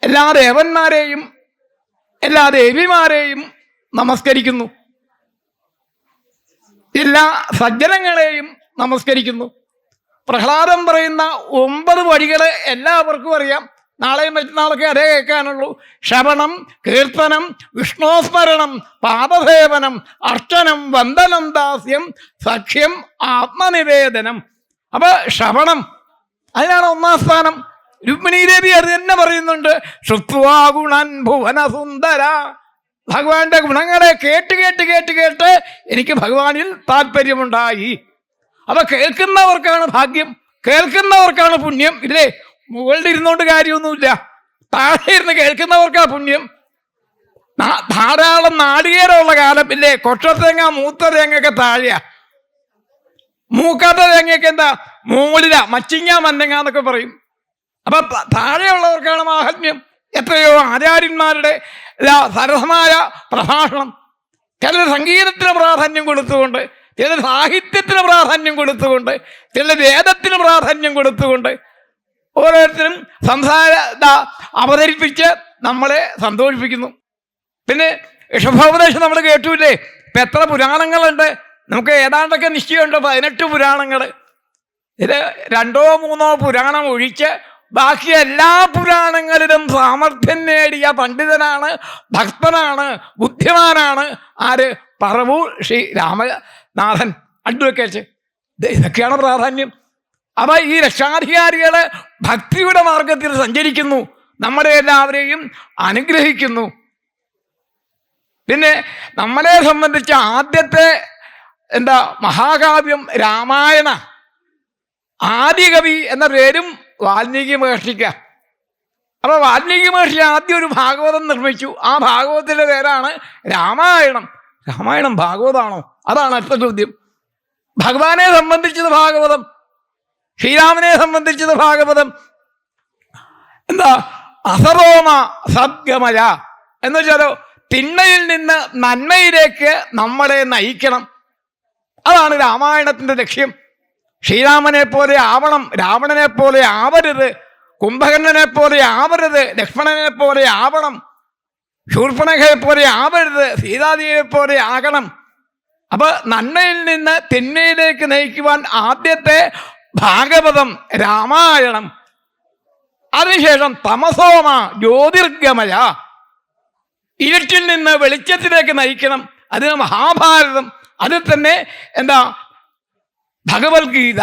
എല്ലാ ദേവന്മാരെയും എല്ലാ ദേവിമാരെയും നമസ്കരിക്കുന്നു, എല്ലാ സജ്ജനങ്ങളെയും നമസ്കരിക്കുന്നു. പ്രഹ്ലാദൻ പറയുന്ന 9 വഴികൾ എല്ലാവർക്കും അറിയാം. നാളെയും മറ്റന്നാളൊക്കെ അതേ കേൾക്കാനുള്ളൂ. ശ്രവണം, കീർത്തനം, വിഷ്ണോസ്മരണം, പാദസേവനം, അർച്ചനം, വന്ദനം, ദാസ്യം, സഖ്യം, ആത്മനിവേദനം. അപ്പൊ ശ്രവണം, അതിനാണ് 1-ാം സ്ഥാനം. രുക്മിണീ ദേവി അത് തന്നെ പറയുന്നുണ്ട്. ശ്രുത്വാ ഗുണൻ ഭുവന സുന്ദര. ഭഗവാന്റെ ഗുണങ്ങളെ കേട്ട് കേട്ട് കേട്ട് കേട്ട് എനിക്ക് ഭഗവാനിൽ താല്പര്യമുണ്ടായി. അപ്പൊ കേൾക്കുന്നവർക്കാണ് ഭാഗ്യം, കേൾക്കുന്നവർക്കാണ് പുണ്യം. ഇല്ലേ, മുകളിൽ ഇരുന്നോണ്ട് കാര്യമൊന്നുമില്ല, താഴെ ഇരുന്ന് കേൾക്കുന്നവർക്കാ പുണ്യം. ധാരാളം നാളികേരമുള്ള കാലം ഇല്ലേ, കൊട്ടത്തേങ്ങ മൂത്ത തേങ്ങയൊക്കെ താഴെയാ, മൂക്കാത്ത തേങ്ങയൊക്കെ എന്താ മുകളില, മച്ചിങ്ങ മന്നങ്ങ എന്നൊക്കെ പറയും. അപ്പൊ താഴെയുള്ളവർക്കാണ് മാഹാത്മ്യം. എത്രയോ ആചാര്യന്മാരുടെ സരസമായ പ്രഭാഷണം, ചിലർ സംഗീതത്തിന് പ്രാധാന്യം കൊടുത്തുകൊണ്ട്, ചിലർ സാഹിത്യത്തിന് പ്രാധാന്യം കൊടുത്തുകൊണ്ട്, ചിലർ വേദത്തിന് പ്രാധാന്യം കൊടുത്തുകൊണ്ട് ഓരോരുത്തരും അവതരിപ്പിച്ച് നമ്മളെ സന്തോഷിപ്പിക്കുന്നു. പിന്നെ ഋഷഭോപദേശം നമ്മൾ കേട്ടൂല്ലേ. ഇപ്പം എത്ര പുരാണങ്ങളുണ്ട്, നമുക്ക് ഏതാണ്ടൊക്കെ നിശ്ചയമുണ്ട്. 18 പുരാണങ്ങൾ. ഇത് 2-3 പുരാണം ഒഴിച്ച് ബാക്കി എല്ലാ പുരാണങ്ങളിലും സാമർഥ്യം നേടിയ പണ്ഡിതനാണ്, ഭക്തനാണ്, ബുദ്ധിമാനാണ് ആര്? പറവൂർ ശ്രീ രാമനാഥൻ അഡ്വക്കേറ്റ്. ഇതൊക്കെയാണ് പ്രാധാന്യം. അവ ഈ രക്ഷാധികാരികള് ഭക്തിയുടെ മാർഗത്തിൽ സഞ്ചരിക്കുന്നു, നമ്മളെ എല്ലാവരെയും അനുഗ്രഹിക്കുന്നു. പിന്നെ നമ്മളെ സംബന്ധിച്ച് ആദ്യത്തെ മഹാകാവ്യം രാമായണ. ആദികവി എന്ന പേരും വാൽമീകി മഹർഷിക്ക. അപ്പൊ വാൽമീകി മഹർഷി ആദ്യം ഒരു ഭാഗവതം നിർമ്മിച്ചു. ആ ഭാഗവതത്തിന്റെ പേരാണ് രാമായണം. രാമായണം ഭാഗവതാണോ? അതാണ് അടുത്ത ചോദ്യം. ഭഗവാനെ സംബന്ധിച്ചത് ഭാഗവതം, ശ്രീരാമനെ സംബന്ധിച്ചത് ഭാഗവതം. അസറോമ സദ്ഗമയ എന്ന് വെച്ചാലോ, തിന്മയിൽ നിന്ന് നന്മയിലേക്ക് നമ്മളെ നയിക്കണം. അതാണ് രാമായണത്തിന്റെ ലക്ഷ്യം. ശ്രീരാമനെ പോലെ ആവണം, രാവണനെ പോലെ ആവരുത്, കുംഭകർണനെ പോലെ ആവരുത്, ലക്ഷ്മണനെ പോലെ ആവണം, ശൂർപ്പണഖയെ പോലെ ആവരുത്, സീതാദേവിയെ പോലെ ആകണം. അപ്പൊ നന്മയിൽ നിന്ന് തിന്മയിലേക്ക് നയിക്കുവാൻ ആദ്യത്തെ ഭാഗവതം രാമായണം. അതിനുശേഷം തമസോമ ജ്യോതിർഗമയ, ഇരുട്ടിൽ നിന്ന് വെളിച്ചത്തിലേക്ക് നയിക്കണം. അതിന് മഹാഭാരതം. അതിൽ തന്നെ ഭഗവത്ഗീത.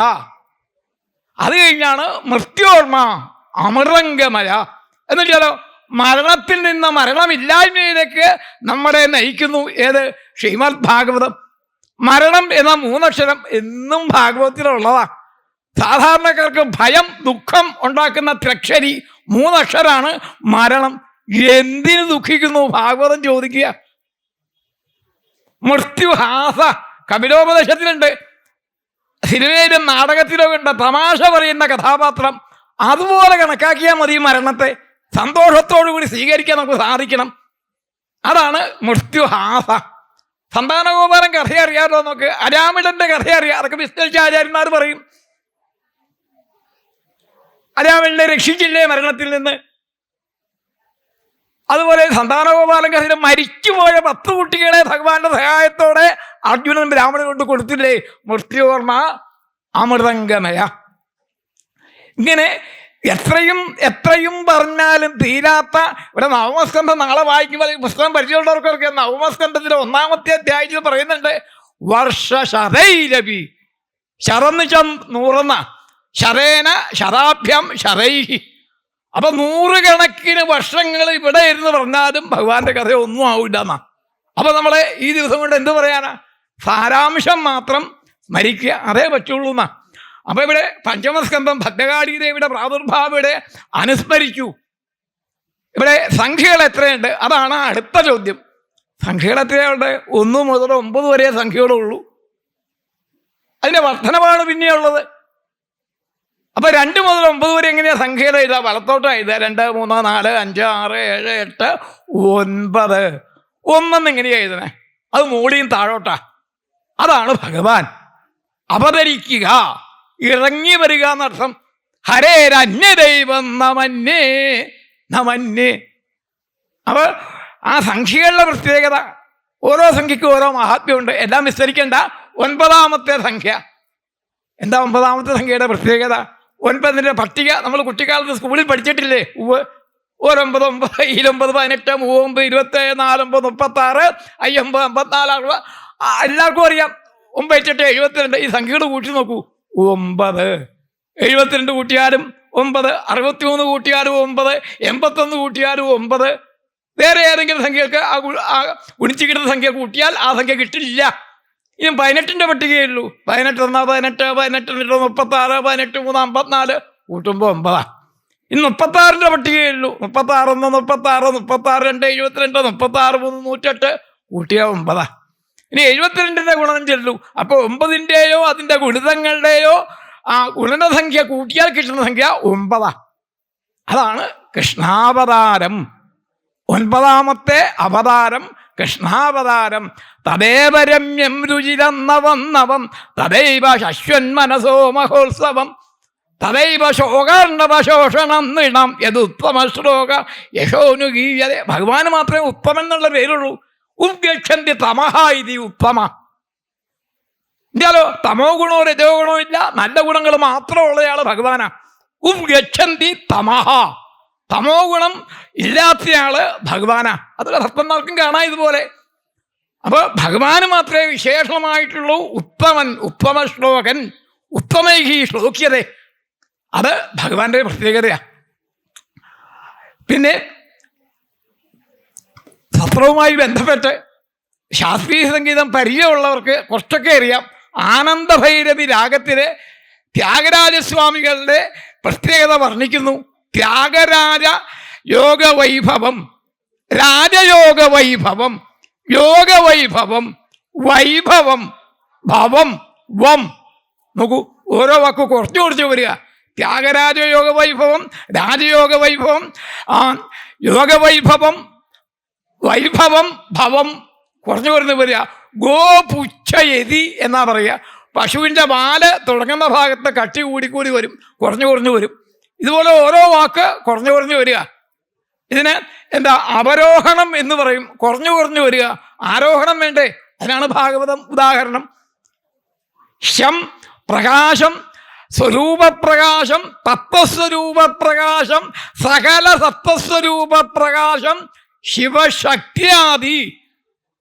അത് കഴിഞ്ഞാണ് മൃത്യോർമ്മ അമൃതംഗമയ എന്ന് വെച്ചാലോ, മരണത്തിൽ നിന്ന് മരണമില്ലായ്മയിലേക്ക് നമ്മളെ നയിക്കുന്നു. ഏത്? ശ്രീമദ് ഭാഗവതം. മരണം എന്ന 3 അക്ഷരം എന്നും ഭാഗവതത്തിലുള്ളതാ. സാധാരണക്കാർക്ക് ഭയം, ദുഃഖം ഉണ്ടാക്കുന്ന ത്രക്ഷരി 3 അക്ഷരാണ് മരണം. എന്തിനു ദുഃഖിക്കുന്നു? ഭാഗവതം ചോദിക്കുക. മൃത്യുഹാസ കപിലോപദേശത്തിലുണ്ട്, സിനിമയിലും നാടകത്തിലും ഉണ്ട്. തമാശ പറയുന്ന കഥാപാത്രം അതുപോലെ കണക്കാക്കിയാൽ മതി. മരണത്തെ സന്തോഷത്തോടു കൂടി സ്വീകരിക്കാൻ നമുക്ക് സാധിക്കണം. അതാണ് മൃത്യുഹാസ. സന്താനഗോപാലൻ കഥ അറിയാമല്ലോ നമുക്ക്. അരാമിടന്റെ കഥ അറിയാം. അതൊക്കെ വിസ്തരിച്ച ആചാര്യന്മാർ പറയും. അരാമിടനെ രക്ഷിച്ചില്ലേ മരണത്തിൽ നിന്ന്? അതുപോലെ സന്താനഗോപാലൻ കഥയിൽ മരിച്ചുപോയ 10 കുട്ടികളെ ഭഗവാന്റെ സഹായത്തോടെ അർജുനൻ ബ്രാഹ്മണൻ കൊണ്ട് കൊടുത്തില്ലേ? മൃത്യോർമ്മ അമൃതംഗമയ. ഇങ്ങനെ എത്രയും പറഞ്ഞാലും തീരാത്ത ഇവിടെ നവമസ്കന്ധം നാളെ വായിക്കുമ്പോൾ പുസ്തകം പരിചയമുള്ളവർക്കൊക്കെ നവമസ്കന്ധത്തിലെ 1-ാമത്തെ അധ്യായത്തിൽ പറയുന്നുണ്ട്, വർഷശതൈരപി. ശറന്ന് 100, ശരേന ശതാഭ്യം ശരൈഹി. അപ്പൊ 100 കണക്കിന് വർഷങ്ങൾ ഇവിടെ ഇരുന്ന് പറഞ്ഞാലും ഭഗവാന്റെ കഥ ഒന്നും ആവില്ല എന്നാ. അപ്പൊ നമ്മളെ ഈ ദിവസം കൊണ്ട് എന്ത് പറയാനാ? സാരാംശം മാത്രം സ്മരിക്കുക, അതേ പറ്റുള്ളൂ എന്നാ. അപ്പൊ ഇവിടെ പഞ്ചമസ്കന്ധം ഭദ്രകാളി ദേവിയുടെ പ്രാദുർഭാവം ഇവിടെ അനുസ്മരിച്ചു. ഇവിടെ സംഖ്യകൾ എത്രയുണ്ട്? അതാണ് അടുത്ത ചോദ്യം. സംഖ്യകൾ എത്രയുണ്ട്? 1 മുതൽ 9 വരെ സംഖ്യകളുള്ളൂ. അതിന്റെ വർധനമാണ് പിന്നെയുള്ളത്. അപ്പൊ 2 മുതൽ 9 വരെ എങ്ങനെയാ സംഖ്യകൾ എഴുതാ? വലത്തോട്ട് എഴുതുക. 2, 3, 4, 5, 6, 7, 8, 9. 1 എങ്ങനെയാ എഴുതണേ? അത് മോളിയും താഴോട്ടാ. അതാണ് ഭഗവാൻ അവതരിക്കുക, ഇറങ്ങി വരിക എന്നർത്ഥം. ഹരേരന്യദൈവം നമന്യേ നമന്യേ. അപ്പോൾ ആ സംഖ്യകളുടെ പ്രത്യേകത, ഓരോ സംഖ്യയ്ക്കും ഓരോ മഹാത്മ്യമുണ്ട്. എല്ലാം വിസ്തരിക്കേണ്ട. 9ാമത്തെ സംഖ്യ എന്താ? 9ാമത്തെ സംഖ്യയുടെ പ്രത്യേകത 9ന്റെ പട്ടിക നമ്മൾ കുട്ടിക്കാലത്ത് സ്കൂളിൽ പഠിച്ചിട്ടില്ലേ? 9, 9, 7, 18, 3, 27, 4, 36, 50, 54, എല്ലാവർക്കും അറിയാം. 9, 8, 72. ഈ സംഖ്യകൾ കൂട്ടി നോക്കൂ. 9, 72 കൂട്ടിയാലും 9, 63 കൂട്ടിയാലും 9, 81 കൂട്ടിയാലും 9. വേറെ ഏതെങ്കിലും സംഖ്യകൾക്ക് ആ ഗുണിച്ച് കിട്ടുന്ന സംഖ്യ കൂട്ടിയാൽ ആ സംഖ്യ കിട്ടില്ല. ഇനി 18ന്റെ പട്ടികയേ ഉള്ളൂ. 18, 18, 18, 36, 18, 3, 54 കൂട്ടുമ്പോൾ 9. ഇനി 36ന്റെ പട്ടികയേ ഉള്ളൂ. 36, 1, 36, 36, 2, 72, 36, 3, 108 കൂട്ടിയ 9. ഇനി 72ന്റെ ഗുണനം ചെല്ലു. അപ്പോൾ 9ന്റെയോ അതിൻ്റെ ഗുണിതങ്ങളുടെയോ ആ ഗുണനസംഖ്യ കൂട്ടിയാൽ കിട്ടുന്ന സംഖ്യ 9. അതാണ് കൃഷ്ണാവതാരം. 9ാമത്തെ അവതാരം കൃഷ്ണാവതാരം. തദേവ രമ്യം രുചിരം നവം നവം തദൈവ ശശ്വന്മനസോ മഹോത്സവം തദൈവ ശോകാർണവശോഷണം നിണം യദുത്തമ ശ്ലോക യശോനുഗീയത. ഭഗവാന് മാത്രമേ ഉത്തമൻ എന്നുള്ള പേരുള്ളൂ. ഉദ്ഗക്ഷന്തി തമഹ ഇതി ഉത്തമ. എന്താലോ തമോ ഗുണോ രജോ ഗുണോ ഇല്ല, നല്ല ഗുണങ്ങൾ മാത്രമുള്ളയാൾ ഭഗവാനാ. ഉദ്ഗക്ഷന്തി തമഹ, തമോ ഗുണം ഇല്ലാത്തയാള് ഭഗവാനാ. അത് ഭക്തന്മാർക്കും കാണാം ഇതുപോലെ. അപ്പോൾ ഭഗവാന് മാത്രമേ വിശേഷമായിട്ടുള്ളൂ ഉത്തമൻ, ഉത്തമ ശ്ലോകൻ, ഉത്തമൈഹി ശ്ലോക്യത. അത് ഭഗവാന്റെ പ്രത്യേകതയാണ്. പിന്നെ സത്രവുമായി ബന്ധപ്പെട്ട് ശാസ്ത്രീയ സംഗീതം പരിചയമുള്ളവർക്ക് കുറച്ചൊക്കെ അറിയാം. ആനന്ദഭൈരവി രാഗത്തിലെ ത്യാഗരാജസ്വാമികളുടെ പ്രത്യേകത വർണ്ണിക്കുന്നു. ത്യാഗരാജ യോഗവൈഭവം, രാജയോഗവൈഭവം, യോഗവൈഭവം, വൈഭവം, ഭവം, വം. നോക്കൂ, ഓരോ വാക്ക് കുറച്ച് കുറച്ച് വരിക. ത്യാഗരാജ യോഗവൈഭവം, രാജയോഗവൈഭവം, യോഗവൈഭവം, വൈഭവം, ഭവം കുറഞ്ഞു കുറഞ്ഞ് വരിക. ഗോപുച്ഛയതി എന്നാ പറയുക. പശുവിൻ്റെ പാല് തുടങ്ങുന്ന ഭാഗത്ത് കട്ടി കൂടിക്കൂടി വരും, കുറഞ്ഞു കുറഞ്ഞു വരും. ഇതുപോലെ ഓരോ വാക്ക് കുറഞ്ഞു കുറഞ്ഞു വരിക. ഇതിന് എന്താ അവരോഹണം എന്ന് പറയും. കുറഞ്ഞു കുറഞ്ഞു വരിക. ആരോഹണം വേണ്ടേ? അതിനാണ് ഭാഗവതം ഉദാഹരണം. ശം പ്രകാശം, സ്വരൂപപ്രകാശം, തത്വസ്വരൂപപ്രകാശം, സകല സത്വസ്വരൂപപ്രകാശം, ശിവശക്തിയാദി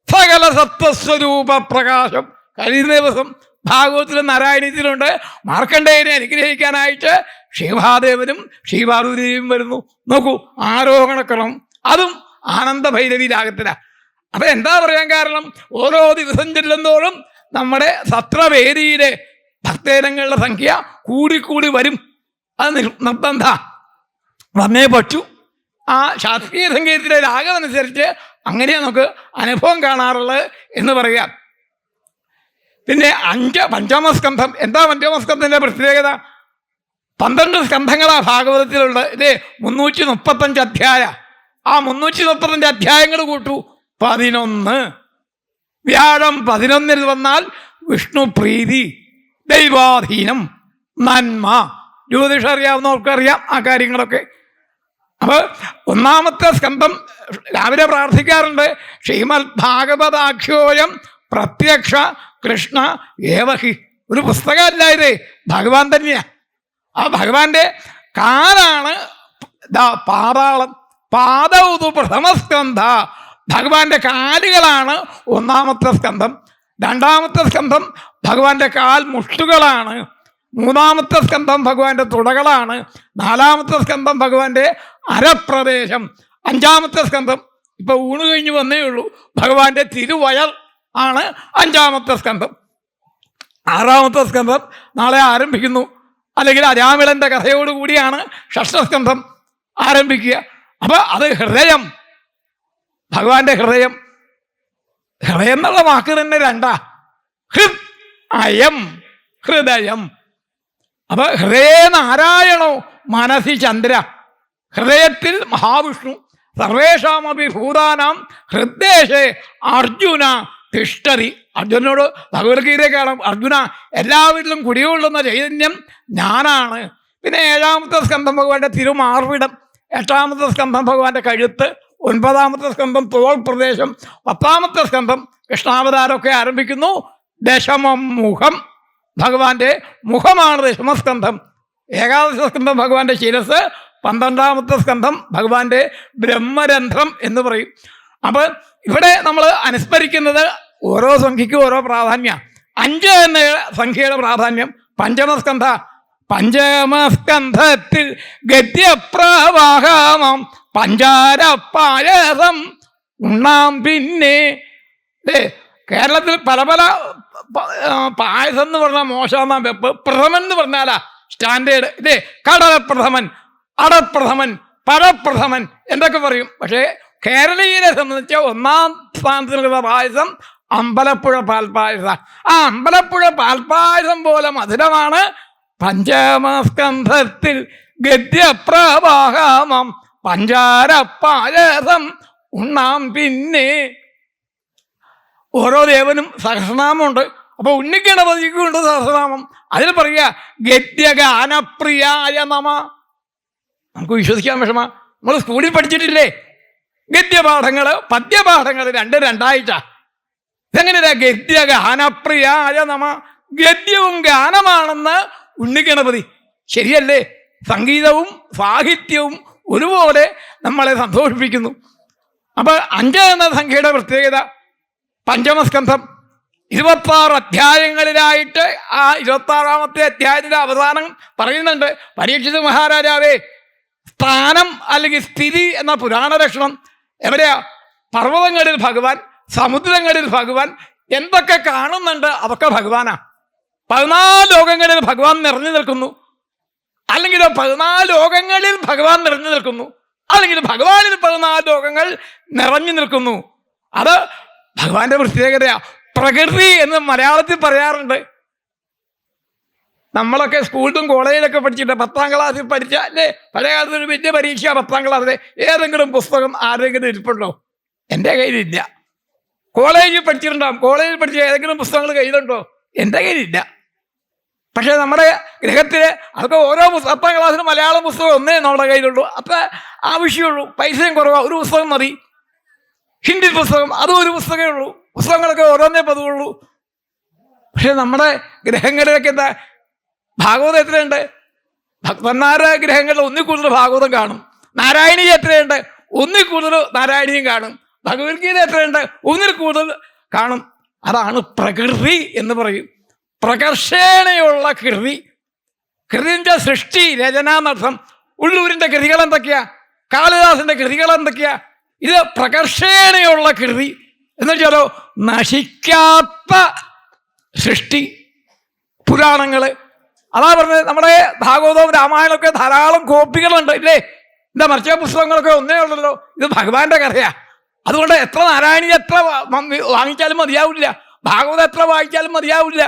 സകല സത്വസ്വരൂപപ്രകാശം. കഴിയുന്ന ദിവസം ഭാഗവതത്തിലും നാരായണീയത്തിലുണ്ട്. മാർക്കണ്ഡേയനെ അനുഗ്രഹിക്കാനായിട്ട് ശ്രീമഹാദേവനും ശ്രീപാർവതിയും വരുന്നു. നോക്കൂ, ആരോഹണക്രമം. അതും ആനന്ദഭൈരവി രാഗത്തിലാണ്. അപ്പൊ എന്താ പറയാൻ കാരണം? ഓരോ ദിവസം ചെല്ലുന്നതോറും നമ്മുടെ സത്രവേദിയിലെ ഭക്തജനങ്ങളുടെ സംഖ്യ കൂടിക്കൂടി വരും. അത് നിർബന്ധ വന്നേ പറ്റൂ. ആ ശാസ്ത്രീയ സംഗീതത്തിലെ രാഗമനുസരിച്ച് അങ്ങനെയാണ് നമുക്ക് അനുഭവം കാണാറുള്ളത് എന്ന് പറയാം. പിന്നെ പഞ്ചമസ്കന്ധം. എന്താ പഞ്ചമസ്കന്ധത്തിൻ്റെ പ്രത്യേകത? 12 സ്കന്ധങ്ങളാണ് ഭാഗവതത്തിലുള്ളത്. ഇത് 335 അധ്യായം. ആ 335 അധ്യായങ്ങൾ കൂട്ടു 11. വ്യാഴം 11 വന്നാൽ വിഷ്ണു പ്രീതി, ദൈവാധീനം, നന്മ. ജ്യോതിഷം അറിയാവുന്നവർക്കറിയാം ആ കാര്യങ്ങളൊക്കെ. അപ്പോൾ 1ാമത്തെ സ്കന്ധം രാവിലെ പ്രാർത്ഥിക്കാറുണ്ട്. ശ്രീമദ് ഭാഗവതാഖ്യോയം പ്രത്യക്ഷ കൃഷ്ണ ഏവഹി. ഒരു പുസ്തകമല്ല ഇത്, ഭഗവാൻ തന്നെയാണ്. ആ ഭഗവാന്റെ കാലാണ് പാതാളം. പാദൗതു പ്രഥമസ്കന്ധ. ഭഗവാന്റെ കാലുകളാണ് 1ാമത്തെ സ്കന്ധം. 2ാമത്തെ സ്കന്ധം ഭഗവാന്റെ കാൽ മുട്ടുകളാണ്. 3ാമത്തെ സ്കന്ധം ഭഗവാന്റെ തുടകളാണ്. 4ാമത്തെ സ്കന്ധം ഭഗവാന്റെ അരപ്രദേശം. 5ാമത്തെ സ്കന്ധം ഇപ്പൊ ഊണ് കഴിഞ്ഞ് വന്നേ ഉള്ളൂ. ഭഗവാന്റെ തിരുവയർ ആണ് 5ാമത്തെ സ്കന്ധം. 6ാമത്തെ സ്കന്ധം നാളെ ആരംഭിക്കുന്നു. അല്ലെങ്കിൽ അരാമിളന്റെ കഥയോടുകൂടിയാണ് ഷഷ്ഠസ്കന്ധം ആരംഭിക്കുക. അപ്പൊ അത് ഹൃദയം, ഭഗവാന്റെ ഹൃദയം. ഹൃദയം എന്നുള്ള വാക്ക് തന്നെ 2. ഹൃദ് അയം, ഹൃദയം. അപ്പൊ ഹൃദയേ നാരായണോ മനസി ചന്ദ്ര. ഹൃദയത്തിൽ മഹാവിഷ്ണു. സർവേഷാമപി ഭൂതാനാം ഹൃദ്ദേശേ അർജുന തിഷ്ഠതി. അർജുനോട് ഭഗവത്ഗീത കാണാം. അർജുന, എല്ലാവരിലും കുടികൊള്ളുന്ന ചൈതന്യം ഞാനാണ്. പിന്നെ 7ാമത്തെ സ്കന്ധം ഭഗവാന്റെ തിരുമാർവിടം. 8ാമത്തെ സ്കന്ധം ഭഗവാന്റെ കഴുത്ത്, 9ാമത്തെ സ്കന്ധം തോൾ പ്രദേശം, 10ാമത്തെ സ്കന്ധം കൃഷ്ണാവതാരമൊക്കെ ആരംഭിക്കുന്നു. ദശമം മുഖം, ഭഗവാന്റെ മുഖമാണ് ദശമസ്കന്ധം. 11ാമത്തെ സ്കന്ധം ഭഗവാന്റെ ശിരസ്, 12ാമത്തെ സ്കന്ധം ഭഗവാന്റെ ബ്രഹ്മരന്ധ്രം എന്ന് പറയും. അപ്പൊ ഇവിടെ നമ്മൾ അനുസ്മരിക്കുന്നത് ഓരോ സംഖ്യയ്ക്കും ഓരോ പ്രാധാന്യ. 5 എന്ന സംഖ്യയുടെ പ്രാധാന്യം പഞ്ചമസ്കന്ധ. പഞ്ചമസ്കന്ധത്തിൽ ഗദ്യപ്രവാഹമം പഞ്ചാര പായസം ഉണ്ണാം. പിന്നെ കേരളത്തിൽ പല പല പായസം എന്ന് പറഞ്ഞാൽ മോശമെന്നാ വെപ്പ്. പ്രഥമൻ എന്ന് പറഞ്ഞാലാ സ്റ്റാൻഡേർഡ്. കടലപ്രഥമൻ, അടപ്രഥമൻ, പഴപ്രഥമൻ എന്നൊക്കെ പറയും. പക്ഷേ കേരളീയരെ സംബന്ധിച്ച് 1ാം സ്ഥാനത്ത് നിൽക്കുന്ന പായസം അമ്പലപ്പുഴ പാൽപ്പായസം. ആ അമ്പലപ്പുഴ പാൽപ്പായസം പോലെ മധുരമാണ് പഞ്ചമസ്കന്ധത്തിൽ ഗദ്യപ്രവാഹമം പഞ്ചാര പായസം ഉണ്ണാം. പിന്നെ ഓരോ ദേവനും സഹസ്രനാമമുണ്ട്. അപ്പൊ ഉണ്ണിഗണപതിക്കും ഉണ്ട് സഹസ്രനാമം. അതിൽ പറയുക ഗദ്യഗാനപ്രിയായ നമ. നമുക്ക് വിശ്വസിക്കാൻ വിഷമ. നമ്മൾ സ്കൂളിൽ പഠിച്ചിട്ടില്ലേ ഗദ്യപാഠങ്ങള് പദ്യപാഠങ്ങൾ രണ്ടായിട്ടാ. ഇതെങ്ങനെയാ ഗദ്യഗാനപ്രിയായ നമ? ഗദ്യവും ഗാനമാണെന്ന് ഉണ്ണിഗണപതി. ശരിയല്ലേ? സംഗീതവും സാഹിത്യവും ഒരുപോലെ നമ്മളെ സന്തോഷിപ്പിക്കുന്നു. അപ്പൊ 5 എന്ന സംഖ്യയുടെ പ്രത്യേകത പഞ്ചമസ്കന്ധം 26 അധ്യായങ്ങളിലായിട്ട് ആ 26ാമത്തെ അധ്യായത്തിലെ അവസാനം പറയുന്നുണ്ട്, പരീക്ഷിത് മഹാരാജാവേ, സ്ഥാനം അല്ലെങ്കിൽ സ്ഥിതി എന്ന പുരാണ ലക്ഷണം എവിടെയാ? പർവ്വതങ്ങളിൽ ഭഗവാൻ, സമുദ്രങ്ങളിൽ ഭഗവാൻ, എന്തൊക്കെ കാണുന്നുണ്ട് അതൊക്കെ ഭഗവാനാ. 14 ലോകങ്ങളിൽ ഭഗവാൻ നിറഞ്ഞു നിൽക്കുന്നു, അല്ലെങ്കിൽ 14 ലോകങ്ങളിൽ ഭഗവാൻ നിറഞ്ഞു നിൽക്കുന്നു, അല്ലെങ്കിൽ ഭഗവാനിൽ 14 ലോകങ്ങൾ നിറഞ്ഞു നിൽക്കുന്നു. അത് ഭഗവാന്റെ പ്രത്യേകതയാ. പ്രകൃതി എന്ന് മലയാളത്തിൽ പറയാറുണ്ട്. നമ്മളൊക്കെ സ്കൂളിലും കോളേജിലൊക്കെ പഠിച്ചിട്ട് 10ാം ക്ലാസ്സിൽ പഠിച്ച അല്ലേ, പഴയ കാലത്ത് ഒരു വലിയ പരീക്ഷ 10ാം ക്ലാസ്സിലെ ഏതെങ്കിലും പുസ്തകം ആരെങ്കിലും ഇരിപ്പുണ്ടോ? എൻ്റെ കയ്യിലില്ല. കോളേജിൽ പഠിച്ചിട്ടുണ്ടാകും, കോളേജിൽ പഠിച്ച ഏതെങ്കിലും പുസ്തകങ്ങൾ കയ്യിലുണ്ടോ? എൻ്റെ കയ്യിലില്ല. പക്ഷേ നമ്മുടെ ഗ്രഹത്തില് അതൊക്കെ ഓരോ 10ാം ക്ലാസ്സിന് മലയാളം പുസ്തകം ഒന്നേ നമ്മുടെ കയ്യിലുള്ളൂ. അത്ര ആവശ്യമുള്ളൂ, പൈസയും കുറവാണ്, ഒരു പുസ്തകം മതി. ഹിന്ദി പുസ്തകം അതും ഒരു പുസ്തകമേ ഉള്ളൂ. പുസ്തകങ്ങളൊക്കെ ഓരോന്നേ പതിവുള്ളൂ. പക്ഷെ നമ്മുടെ ഗ്രഹങ്ങളിലൊക്കെ എന്താ? ഭാഗവതം എത്രയുണ്ട്? ഭക്തന്മാരുടെ ഗ്രഹങ്ങളിൽ ഒന്നിൽ കൂടുതൽ ഭാഗവതം കാണും. നാരായണീ എത്രയുണ്ട്? ഒന്നിൽ കൂടുതൽ നാരായണീയും കാണും. ഭഗവത്ഗീത എത്രയുണ്ട്? ഒന്നിൽ കൂടുതൽ കാണും. അതാണ് പ്രകൃതി എന്ന് പറയും. പ്രകർഷേണയുള്ള കൃതി. കൃതിൻ്റെ സൃഷ്ടി, രചന എന്നർത്ഥം. ഉള്ളൂരിൻ്റെ കൃതികൾ എന്തൊക്കെയാ? കാളിദാസന്റെ കൃതികൾ എന്തൊക്കെയാ? ഇത് പ്രകർഷേണയുള്ള കൃതി എന്ന് വെച്ചാലോ നശിക്കാത്ത സൃഷ്ടി. പുരാണങ്ങള് അതാ പറഞ്ഞത്. നമ്മുടെ ഭാഗവതവും രാമായണമൊക്കെ ധാരാളം കോപ്പികളുണ്ട് ഇല്ലേ? എന്താ മറിച്ച പുസ്തകങ്ങളൊക്കെ ഒന്നേ ഉള്ളല്ലോ. ഇത് ഭഗവാന്റെ കഥയാ. അതുകൊണ്ട് എത്ര നാരായണീയ എത്ര വാങ്ങിച്ചാലും മതിയാവില്ല, ഭാഗവതം എത്ര വായിച്ചാലും മതിയാവില്ല.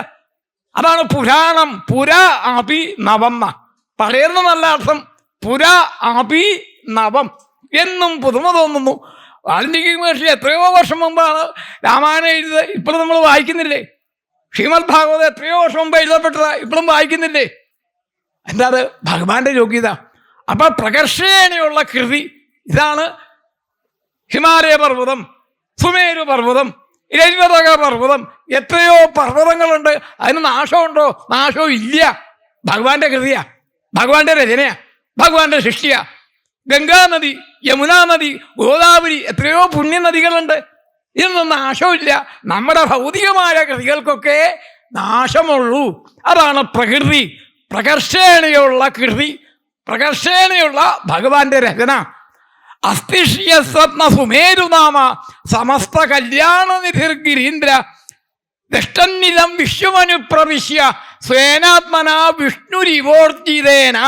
അതാണ് പുരാണം. പുര അഭി നവം. പഴയെന്ന് നല്ല അർത്ഥം. പുര അഭി നവം, എന്നും പുതുമ തോന്നുന്നു. വാൽമീകി മഹർഷി എത്രയോ വർഷം മുമ്പാണ് രാമായണം എഴുതിയത്, ഇപ്പോഴും നമ്മൾ വായിക്കുന്നില്ലേ? ശ്രീമദ് ഭാഗവതം എത്രയോ വർഷം മുമ്പ് എഴുതപ്പെട്ടതാ, ഇപ്പോഴും വായിക്കുന്നില്ലേ? എന്താ അത്? ഭഗവാന്റെ യോഗ്യത. അപ്പൊ പ്രകർഷേണയുള്ള കൃതി. ഇതാണ് ഹിമാലയ പർവ്വതം, സുമേരു പർവ്വതം, രജതക പർവ്വതം. എത്രയോ പർവ്വതങ്ങളുണ്ട്. അതിന് നാശമുണ്ടോ? നാശവും ഇല്ല. ഭഗവാന്റെ കൃതിയാ, ഭഗവാന്റെ രചനയാ, ഭഗവാന്റെ സൃഷ്ടിയാ. ഗംഗാനദി, യമുനാ നദി, ഗോദാവരി, എത്രയോ പുണ്യനദികളുണ്ട്. ഇതൊന്നും നാശമില്ല. നമ്മുടെ ഭൗതികമായ കൃതികൾക്കൊക്കെ നാശമുള്ളൂ. അതാണ് പ്രകൃതി. പ്രകർഷേണയുള്ള കൃതി, പ്രകർഷേണയുള്ള ഭഗവാന്റെ രചന. അസ്തിഷ്യസ്വപ്ന സുമേരുനാമ സമസ്ത കല്യാണ നിധിർഗിരീന്ദ്ര ദഷ്ടന്നിലം വിശ്വമനുപ്രവിശ്യ സ്വേനാത്മന വിഷ്ണുരിവോർജിതേന.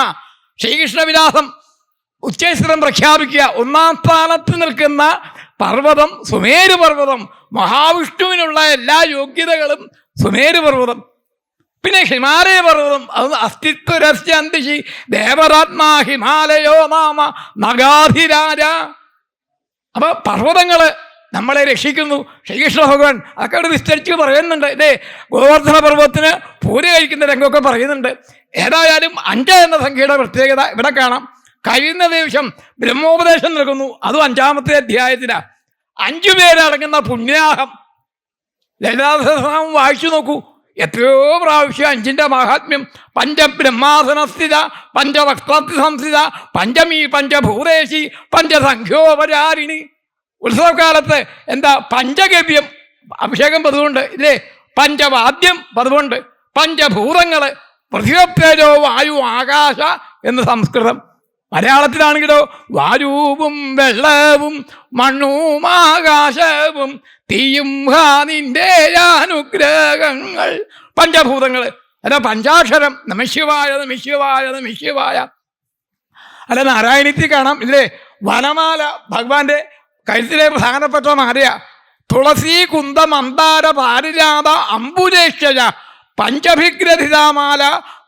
ശ്രീകൃഷ്ണവിലാസം ഉച്ചൈസ്വരം പ്രഖ്യാപിക്കുക. 1ാം സ്ഥാനത്ത് നിൽക്കുന്ന പർവ്വതം സുമേരു പർവ്വതം. മഹാവിഷ്ണുവിനുള്ള എല്ലാ യോഗ്യതകളും സുമേരു പർവ്വതം. പിന്നെ ഹിമാലയ പർവ്വതം, അത് അസ്തിത്വരസ്യന്തിഷി ദേവരാത്മാ ഹിമാലയോ നാമ നഗാധിരാജ. അപ്പൊ പർവ്വതങ്ങള് നമ്മളെ രക്ഷിക്കുന്നു. ശ്രീകൃഷ്ണ ഭഗവാൻ അതൊക്കെ അവിടെ വിസ്തരിച്ച് പറയുന്നുണ്ട് അല്ലേ? ഗോവർദ്ധന പർവ്വതത്തിന് പൂര കഴിക്കുന്ന രംഗമൊക്കെ പറയുന്നുണ്ട്. ഏതായാലും 5 എന്ന സംഖ്യയുടെ പ്രത്യേകത ഇവിടെ കാണാം. കഴിയുന്ന ദിവസം ബ്രഹ്മോപദേശം നൽകുന്നു. അതും 5-ാമത്തെ അധ്യായത്തിലാണ്. 5 പേരടങ്ങുന്ന പുണ്യാഹം. ലളിതാസഹസ്രനാമം വായിച്ചു നോക്കൂ. എത്രയോ പ്രാവശ്യം 5ന്റെ മഹാത്മ്യം. പഞ്ചബ്രഹ്മാസനസ്ഥിത, പഞ്ചവക്ത്രത്തി സംസ്ഥിത, പഞ്ചമീ പഞ്ചഭൂതേശി, പഞ്ചസംഖ്യോപചാരിണി. ഉത്സവകാലത്ത് എന്താ പഞ്ചഗവ്യം, അഭിഷേകം പതിവുണ്ട് ഇല്ലേ? പഞ്ചവാദ്യം പതിവുണ്ട്. പഞ്ചഭൂതങ്ങൾ പൃഥ്വിതേജോ വായു ആകാശ എന്ന് സംസ്കൃതം. മലയാളത്തിലാണെങ്കിലോ വായുവും വെള്ളവും മണ്ണും ആകാശവും തീയും നിന്റെ അനുഗ്രഹങ്ങൾ. പഞ്ചഭൂതങ്ങൾ അല്ല, പഞ്ചാക്ഷരം നമഃശിവായ നമഃശിവായ നമഃശിവായ. അല്ല, നാരായണീയത്തിൽ കാണാം ഇല്ലേ? വനമാല ഭഗവാന്റെ കഴുത്തിലെ പ്രധാനപ്പെട്ട മാലയാ. തുളസി കുന്ദ മന്ദാര പാരിജാത അംബുജേക്ഷജ പഞ്ചഭിഗ്രഥിതാമാല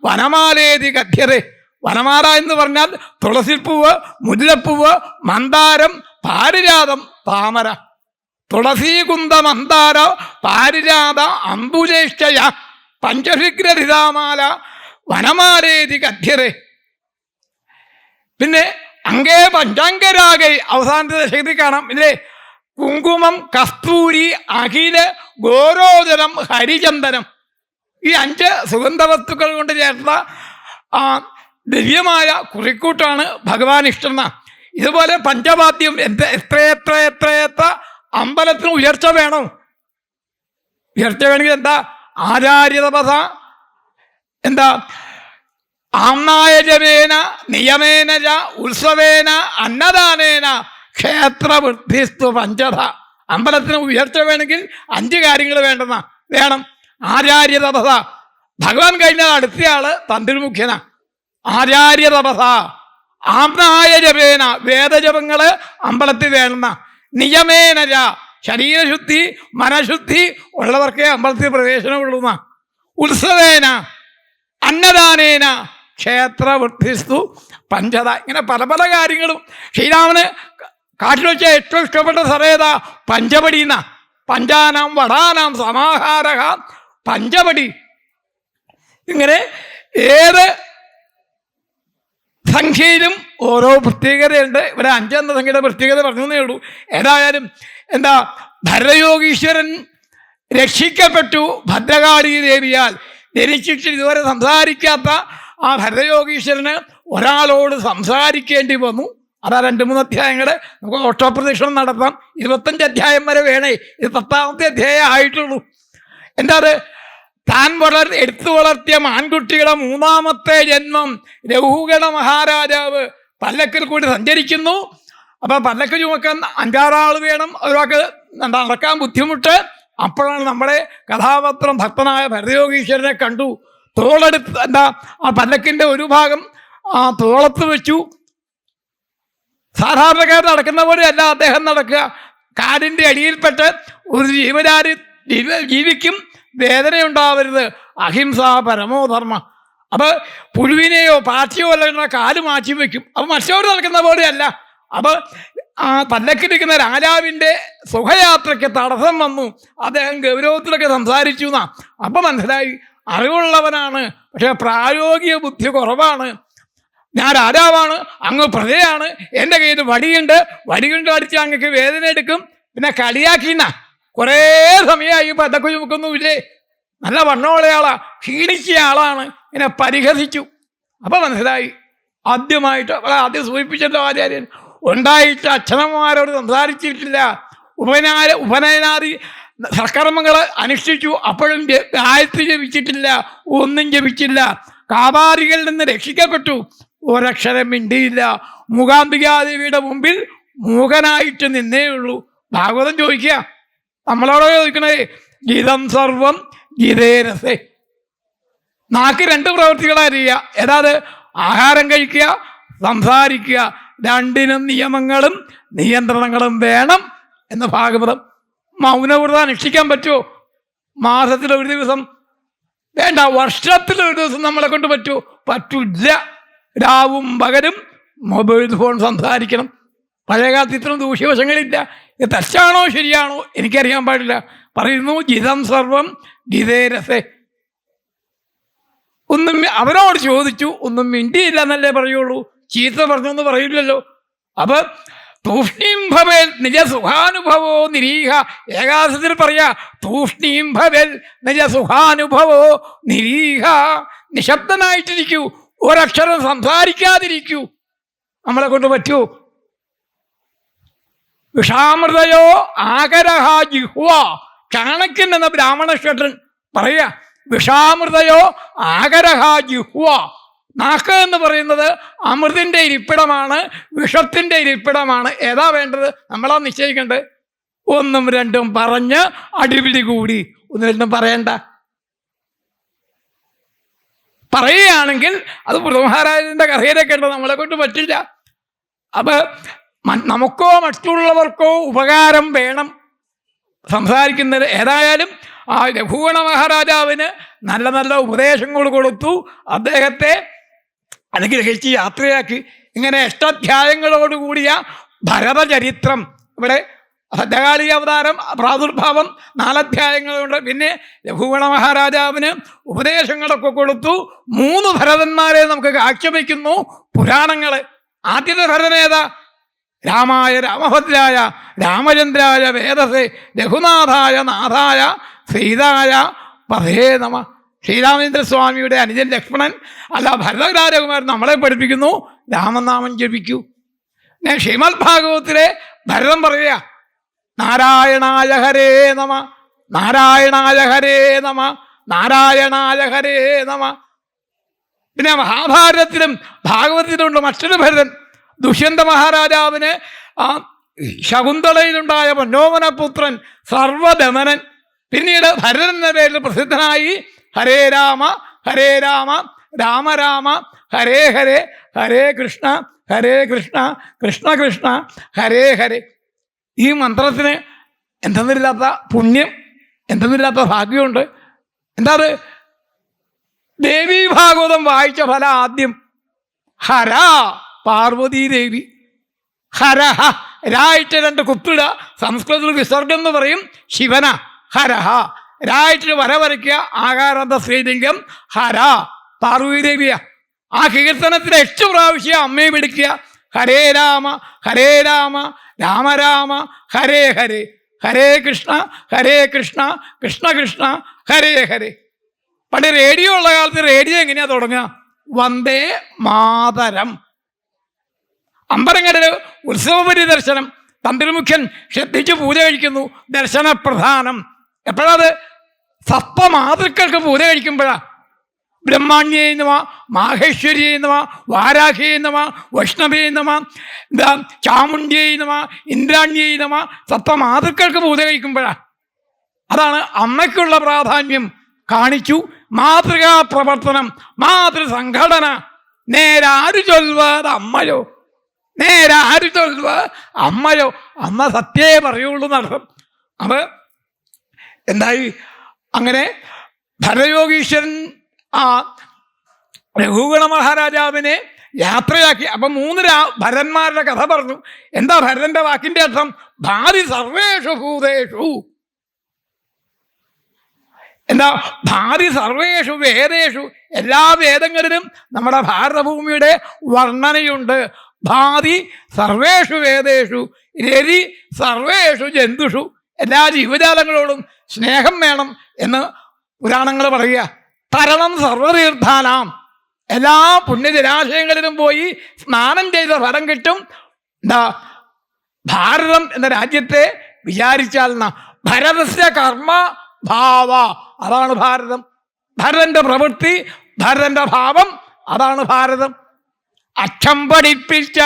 വനമാലേതി കഥ്യതേ. വനമാല എന്ന് പറഞ്ഞാൽ തുളസിപ്പൂവ്, മുല്ലപ്പൂവ്, മന്ദാരം, പാരിജാതം, താമര. തുളസി കുന്ദ മന്ദാര പാരിജാത അംബുജേഷ്ടയ പഞ്ചഭിഗ്രഥിതാമാല വനമാലേതി കഥ്യതേ. പിന്നെ അങ്കേ പഞ്ചാംഗരാഗൈ, അവസാനത്തെ ദശകത്തിൽ കാണാം ഇല്ലേ? കുങ്കുമം, കസ്തൂരി, അഖില്, ഗോരോചനം, ഹരിചന്ദനം. ഈ 5 സുഗന്ധവസ്തുക്കൾ കൊണ്ട് ചേർത്ത ദിവ്യമായ കുറിക്കൂട്ടാണ് ഭഗവാൻ ഇഷ്ടം. ഇതുപോലെ പഞ്ചവാദ്യം എത്ര അമ്പലത്തിന് ഉയർച്ച വേണം. ഉയർച്ച വേണമെങ്കിൽ എന്താ? ആചാര്യതപഥ, എന്താ ആംനായജമേന നിയമേന ച ഉത്സവേന അന്നദാനേന ക്ഷേത്രവൃദ്ധിസ്തു പഞ്ചധ. അമ്പലത്തിന് ഉയർച്ച വേണമെങ്കിൽ 5 കാര്യങ്ങൾ വേണം. ആചാര്യതപഥ, ഭഗവാൻ കഴിഞ്ഞാൽ അടുത്തയാള് തന്ത്രിമുഖ്യന. ആചാര്യതപഥ. ആംനായജപേന, വേദജപങ്ങള് അമ്പലത്തിൽ വേണമെന്ന. നിയമേനജ, ശരീരശുദ്ധി മനഃശുദ്ധി ഉള്ളവർക്കേ അമ്പലത്തിൽ പ്രവേശനമുള്ളൂന്ന. ഉത്സവേന അന്നദാനേന ക്ഷേത്രവൃദ്ധിസ്തു പഞ്ചത. ഇങ്ങനെ പല പല കാര്യങ്ങളും. ശ്രീരാമന് കാട്ടിൽ വെച്ച ഏറ്റവും ഇഷ്ടപ്പെട്ട സ്ഥലം പഞ്ചപടി എന്ന. പഞ്ചാനാം വടാനാം സമാഹാര പഞ്ചപടി. ഇങ്ങനെ ഏത് സംഖ്യയിലും ഓരോ പ്രത്യേകതയുണ്ട്. ഇവിടെ 5 എന്ന സംഖ്യയുടെ പ്രത്യേകത പറഞ്ഞേ ഉള്ളൂ. ഏതായാലും എന്താ, ഭരതയോഗീശ്വരൻ രക്ഷിക്കപ്പെട്ടു ഭദ്രകാളി ദേവിയാൽ. ജനിച്ചിട്ട് ഇതുവരെ സംസാരിക്കാത്ത ആ ഭരതയോഗീശ്വരന് ഒരാളോട് സംസാരിക്കേണ്ടി വന്നു. അതാ 2-3 അധ്യായങ്ങൾ. നമുക്ക് ഓട്ടോപ്രദക്ഷിണം നടത്താം. 25 അധ്യായം വരെ വേണേ. ഇത് 10-ാമത്തെ അധ്യായം ആയിട്ടുള്ളൂ. എന്താ അത്? താൻ എടുത്തു വളർത്തിയ ആൺകുട്ടിയുടെ 3-ാമത്തെ ജന്മം. രഘുഗണ മഹാരാജാവ് പല്ലക്കിൽ കൂടി സഞ്ചരിക്കുന്നു. അപ്പൊ പല്ലക്ക് ചുമക്കാൻ 5-6 ആൾ വേണം. ഒരാൾക്ക് നടക്കാൻ ബുദ്ധിമുട്ട്. അപ്പോഴാണ് നമ്മുടെ കഥാപാത്രം ഭക്തനായ ഭരതയോഗീശ്വരനെ കണ്ടു. തോളെടുത്ത് ആ പല്ലക്കിന്റെ ഒരു ഭാഗം തോളത്ത് വെച്ചു. സാധാരണക്കാർ നടക്കുന്ന പോലെയല്ല അദ്ദേഹം നടക്കുക. കാടിന്റെ അടിയിൽപ്പെട്ട് ഒരു ജീവിക്കും വേദനയുണ്ടാവരുത്. അഹിംസ പരമോധർമ്മ. അപ്പൊ പുഴുവിനെയോ പാറ്റയോ അല്ല കാല് മാറ്റി വെക്കും. അപ്പൊ മറ്റവർ നടക്കുന്ന പോലെയല്ല. അപ്പൊ ആ പല്ലക്കിരിക്കുന്ന രാജാവിൻ്റെ സുഖയാത്രയ്ക്ക് തടസ്സം വന്നു. അദ്ദേഹം ഗൗരവത്തിലൊക്കെ സംസാരിച്ചു എന്നാ. അപ്പൊ മനസ്സിലായി അറിവുള്ളവനാണ്, പക്ഷെ പ്രായോഗിക ബുദ്ധി കുറവാണ്. ഞാൻ രാജാവാണ്, അങ്ങ് പ്രജയാണ്, എൻ്റെ കയ്യിൽ വടിയുണ്ട് അടിച്ച് അങ്ങക്ക് വേദന എടുക്കും. പിന്നെ കളിയാക്കിന്ന കുറേ സമയമായി പല്ലക്ക് ചുമക്കുന്നുമില്ലേ, നല്ല വണ്ണമുള്ള ആളാ, ക്ഷീണിച്ച ആളാണ്, ഇങ്ങനെ പരിഹസിച്ചു. അപ്പൊ മനസ്സിലായി ആദ്യം സൂചിപ്പിച്ചല്ലോ ആചാര്യൻ, ഉണ്ടായിട്ട് അച്ഛനമ്മമാരോട് സംസാരിച്ചിട്ടില്ല. ഉപനയനാദി സൽക്കർമ്മങ്ങൾ അനുഷ്ഠിച്ചു, അപ്പോഴും ഗായത്രി ജപിച്ചിട്ടില്ല, ഒന്നും ജപിച്ചില്ല. കാപാരികളിൽ നിന്ന് രക്ഷിക്കപ്പെട്ടു, ഒരക്ഷരം മിണ്ടിയില്ല. മൂകാംബികാദേവിയുടെ മുമ്പിൽ മൂകനായിട്ട് നിന്നേ ഉള്ളൂ. ഭാഗവതം ചോദിക്കുക, നമ്മളോട് ചോദിക്കണേ, ഗീതം സർവം ഗീതേരസേ. നാക്ക് 2 പ്രവൃത്തികളാ ചെയ്യുക. ഏതാത്? ആഹാരം കഴിക്കുക, സംസാരിക്കുക. 2നും നിയമങ്ങളും നിയന്ത്രണങ്ങളും വേണം എന്ന് ഭാഗവതം. മൗനവ്രതം അനുഷ്ഠിക്കാൻ പറ്റുമോ? മാസത്തിലൊരു ദിവസം വേണ്ട, വർഷത്തിലൊരു ദിവസം നമ്മളെ കൊണ്ട് പറ്റുമോ? പറ്റില്ല. രാവും പകലും മൊബൈൽ ഫോൺ സംസാരിക്കണം. പഴയകാലത്ത് ഇത്രയും ദൂഷ്യവശങ്ങളില്ല. ഇത് തെറ്റാണോ ശരിയാണോ എനിക്കറിയാൻ പാടില്ല. പറയുന്നു ഗീതം സർവം ഗീതേരസേ. ഒന്നും അവരോട് ചോദിച്ചു, ഒന്നും മിണ്ടിയില്ല എന്നല്ലേ പറയുള്ളൂ. ചീത്ത പറഞ്ഞെന്ന് പറയില്ലല്ലോ. അപ്പൊ തൂഷ്ണീം ഭവേൽ നിജ സുഖാനുഭവോ നിരീഹ. ഏകാദശത്തിൽ പറയാ തൂഷ്ണീം ഭവേൽ നിജ സുഖാനുഭവോ നിരീഹ. നിശബ്ദനായിട്ടിരിക്കൂ, ഒരക്ഷരം സംസാരിക്കാതിരിക്കൂ. നമ്മളെ കൊണ്ട് പറ്റൂ? വിഷാമൃതയോ ആകരഹ ജിഹ്വ. ചാണക്യൻ എന്ന ബ്രാഹ്മണശ്വരൻ പറയാ വിഷാമൃതയോ ആകരഹ ജിഹ്വ. നാക്ക് എന്ന് പറയുന്നത് അമൃതിൻ്റെ ഇരിപ്പിടമാണ്, വിഷത്തിൻ്റെ ഇരിപ്പിടമാണ്. ഏതാ വേണ്ടത്? നമ്മളാ നിശ്ചയിക്കേണ്ടത്. ഒന്നും രണ്ടും പറഞ്ഞ് അടിപിടി കൂടി. ഒന്നും രണ്ടും പറയണ്ട. പറയുകയാണെങ്കിൽ അത് പൃഥ്വിമഹാരാജന്റെ കഥയിലൊക്കെ ഉണ്ട്, നമ്മളെ കൊണ്ട് പറ്റില്ല. അപ്പൊ നമുക്കോ മറ്റുള്ളവർക്കോ ഉപകാരം വേണം സംസാരിക്കുന്നത്. ഏതായാലും ആ രഘുഗണ മഹാരാജാവിന് നല്ല നല്ല ഉപദേശങ്ങൾ കൊടുത്തു, അദ്ദേഹത്തെ അനുഗ്രഹിച്ച് യാത്രയാക്കി. ഇങ്ങനെ 8 അധ്യായങ്ങളോടുകൂടിയ ഭരതചരിത്രം. ഇവിടെ ഭദ്രകാളി അവതാരം പ്രാദുർഭാവം 4 അധ്യായങ്ങളുണ്ട്. പിന്നെ രഘുഗണ മഹാരാജാവിന് ഉപദേശങ്ങളൊക്കെ കൊടുത്തു. 3 ഭരതന്മാരെ നമുക്ക് കാഴ്ചവെക്കുന്നു പുരാണങ്ങൾ. ആദ്യത്തെ ഭരതനേതാ? രാമായ രാമഭദ്രായ രാമചന്ദ്രായ വേദസേ രഘുനാഥായ നാഥായ സീതായ പഥേ നമ. ശ്രീരാമചന്ദ്രസ്വാമിയുടെ അനുജൻ ലക്ഷ്മണൻ അല്ല ഭരതരാജകുമാരൻ നമ്മളെ പഠിപ്പിക്കുന്നു രാമനാമം ജപിക്കൂ. ഞാൻ ശ്രീമദ് ഭാഗവത്തിലെ ഭരതൻ പറയുക നാരായണായ ഹരേ നമ, നാരായണായ ഹരേ നമ, നാരായണായ ഹരേ നമ. പിന്നെ മഹാഭാരതത്തിലും ഭാഗവതത്തിലുണ്ട് മറ്റൊരു ഭരതൻ, ദുഷ്യന്ത മഹാരാജാവിന് ശകുന്തളയിലുണ്ടായ പൊന്നോമനപുത്രൻ സർവദമനൻ. പിന്നീട് ഭരതൻ എന്ന പേരിൽ പ്രസിദ്ധനായി ഹരേ രാമ ഹരേ രാമ രാമ രാമ ഹരേ ഹരേ ഹരേ കൃഷ്ണ ഹരേ കൃഷ്ണ കൃഷ്ണ കൃഷ്ണ ഹരേ ഹരേ. ഈ മന്ത്രത്തിന് എന്തെന്നില്ലാത്ത പുണ്യം, എന്തെന്നില്ലാത്ത ഭാഗ്യമുണ്ട്. എന്താ അത്? ദേവീ ഭാഗവതം വായിച്ച ഫലം ആദ്യം ഹര പാർവതീദേവി. ഹരഹ രായിട്ട് 2 കുത്തിട. സംസ്കൃതത്തിൽ വിസർഗം എന്ന് പറയും. ശിവന ഹരഹ രായിട്ട് വര വരയ്ക്കുക. ആകാരാന്ത സ്ത്രീലിംഗം ഹര പാർവതീദേവിയ. ആ കീർത്തനത്തിന് 8 പ്രാവശ്യം അമ്മയെ വിളിക്കുക. ഹരേ രാമ ഹരേ രാമ രാമ രാമ ഹരേ ഹരേ ഹരേ കൃഷ്ണ കൃഷ്ണ കൃഷ്ണ ഹരേ ഹരേ. പണ്ട് റേഡിയോ ഉള്ള കാലത്ത് റേഡിയോ എങ്ങനെയാ തുടങ്ങുക? വന്ദേ മാതരം. അമ്പലങ്ങളിൽ ഉത്സവ പരിദർശനം. തന്ത്രിമുഖ്യൻ ശ്രദ്ധിച്ച് പൂജ കഴിക്കുന്നു. ദർശനപ്രധാനം. എപ്പോഴത്? സപ്തമാതൃക്കൾക്ക് പൂജ കഴിക്കുമ്പോഴാ. ബ്രഹ്മാണ്യേ നമ, മാഹേശ്വര്യേ നമ, വാരാഹ്യേ നമ, വൈഷ്ണവേ നമ, ചാമുണ്ഡ്യേ നമ, ഇന്ദ്രാണ്യേ നമ. സപ്തമാതൃക്കൾക്ക് പൂജ കഴിക്കുമ്പോഴാ. അതാണ് അമ്മയ്ക്കുള്ള പ്രാധാന്യം കാണിച്ചു. മാതൃകാ പ്രവർത്തനം, മാതൃസംഘടന. നേരാര് ചൊല്ലുവാത് അമ്മയോ, നേരാര് ചൊല്ലുക അമ്മയോ. അമ്മ സത്യേ പറയുള്ളൂ എന്നർത്ഥം. അപ്പൊ എന്തായി? അങ്ങനെ ഭരയോഗീശ്വരൻ രഘുഗണ മഹാരാജാവിനെ യാത്രയാക്കി. അപ്പൊ 3 ഭരന്മാരുടെ കഥ പറഞ്ഞു. എന്താ ഭരതന്റെ വാക്കിന്റെ അർത്ഥം? ഭാരി സർവേഷു ഭൂതേഷു. എന്താ? ഭാരി സർവേഷു വേദേഷു. എല്ലാ വേദങ്ങളിലും നമ്മുടെ ഭാരതഭൂമിയുടെ വർണ്ണനയുണ്ട്. ഭാതി സർവേഷു വേദേഷു രതി സർവേഷു ജന്തുഷു. എല്ലാ ജീവജാലങ്ങളോടും സ്നേഹം വേണം എന്ന് പുരാണങ്ങൾ പറയുക. തരണം സർവതീർത്ഥാനാം. എല്ലാ പുണ്യജലാശയങ്ങളിലും പോയി സ്നാനം ചെയ്ത ഫലം കിട്ടും. എന്താ? ഭാരതം എന്ന രാജ്യത്തെ വിചാരിച്ചാൽ ഭരതസ്യ കർമ്മ ഭാവ, അതാണ് ഭാരതം. ഭരതന്റെ പ്രവൃത്തി, ഭരതന്റെ ഭാവം, അതാണ് ഭാരതം. അക്ഷം പഠിപ്പിച്ച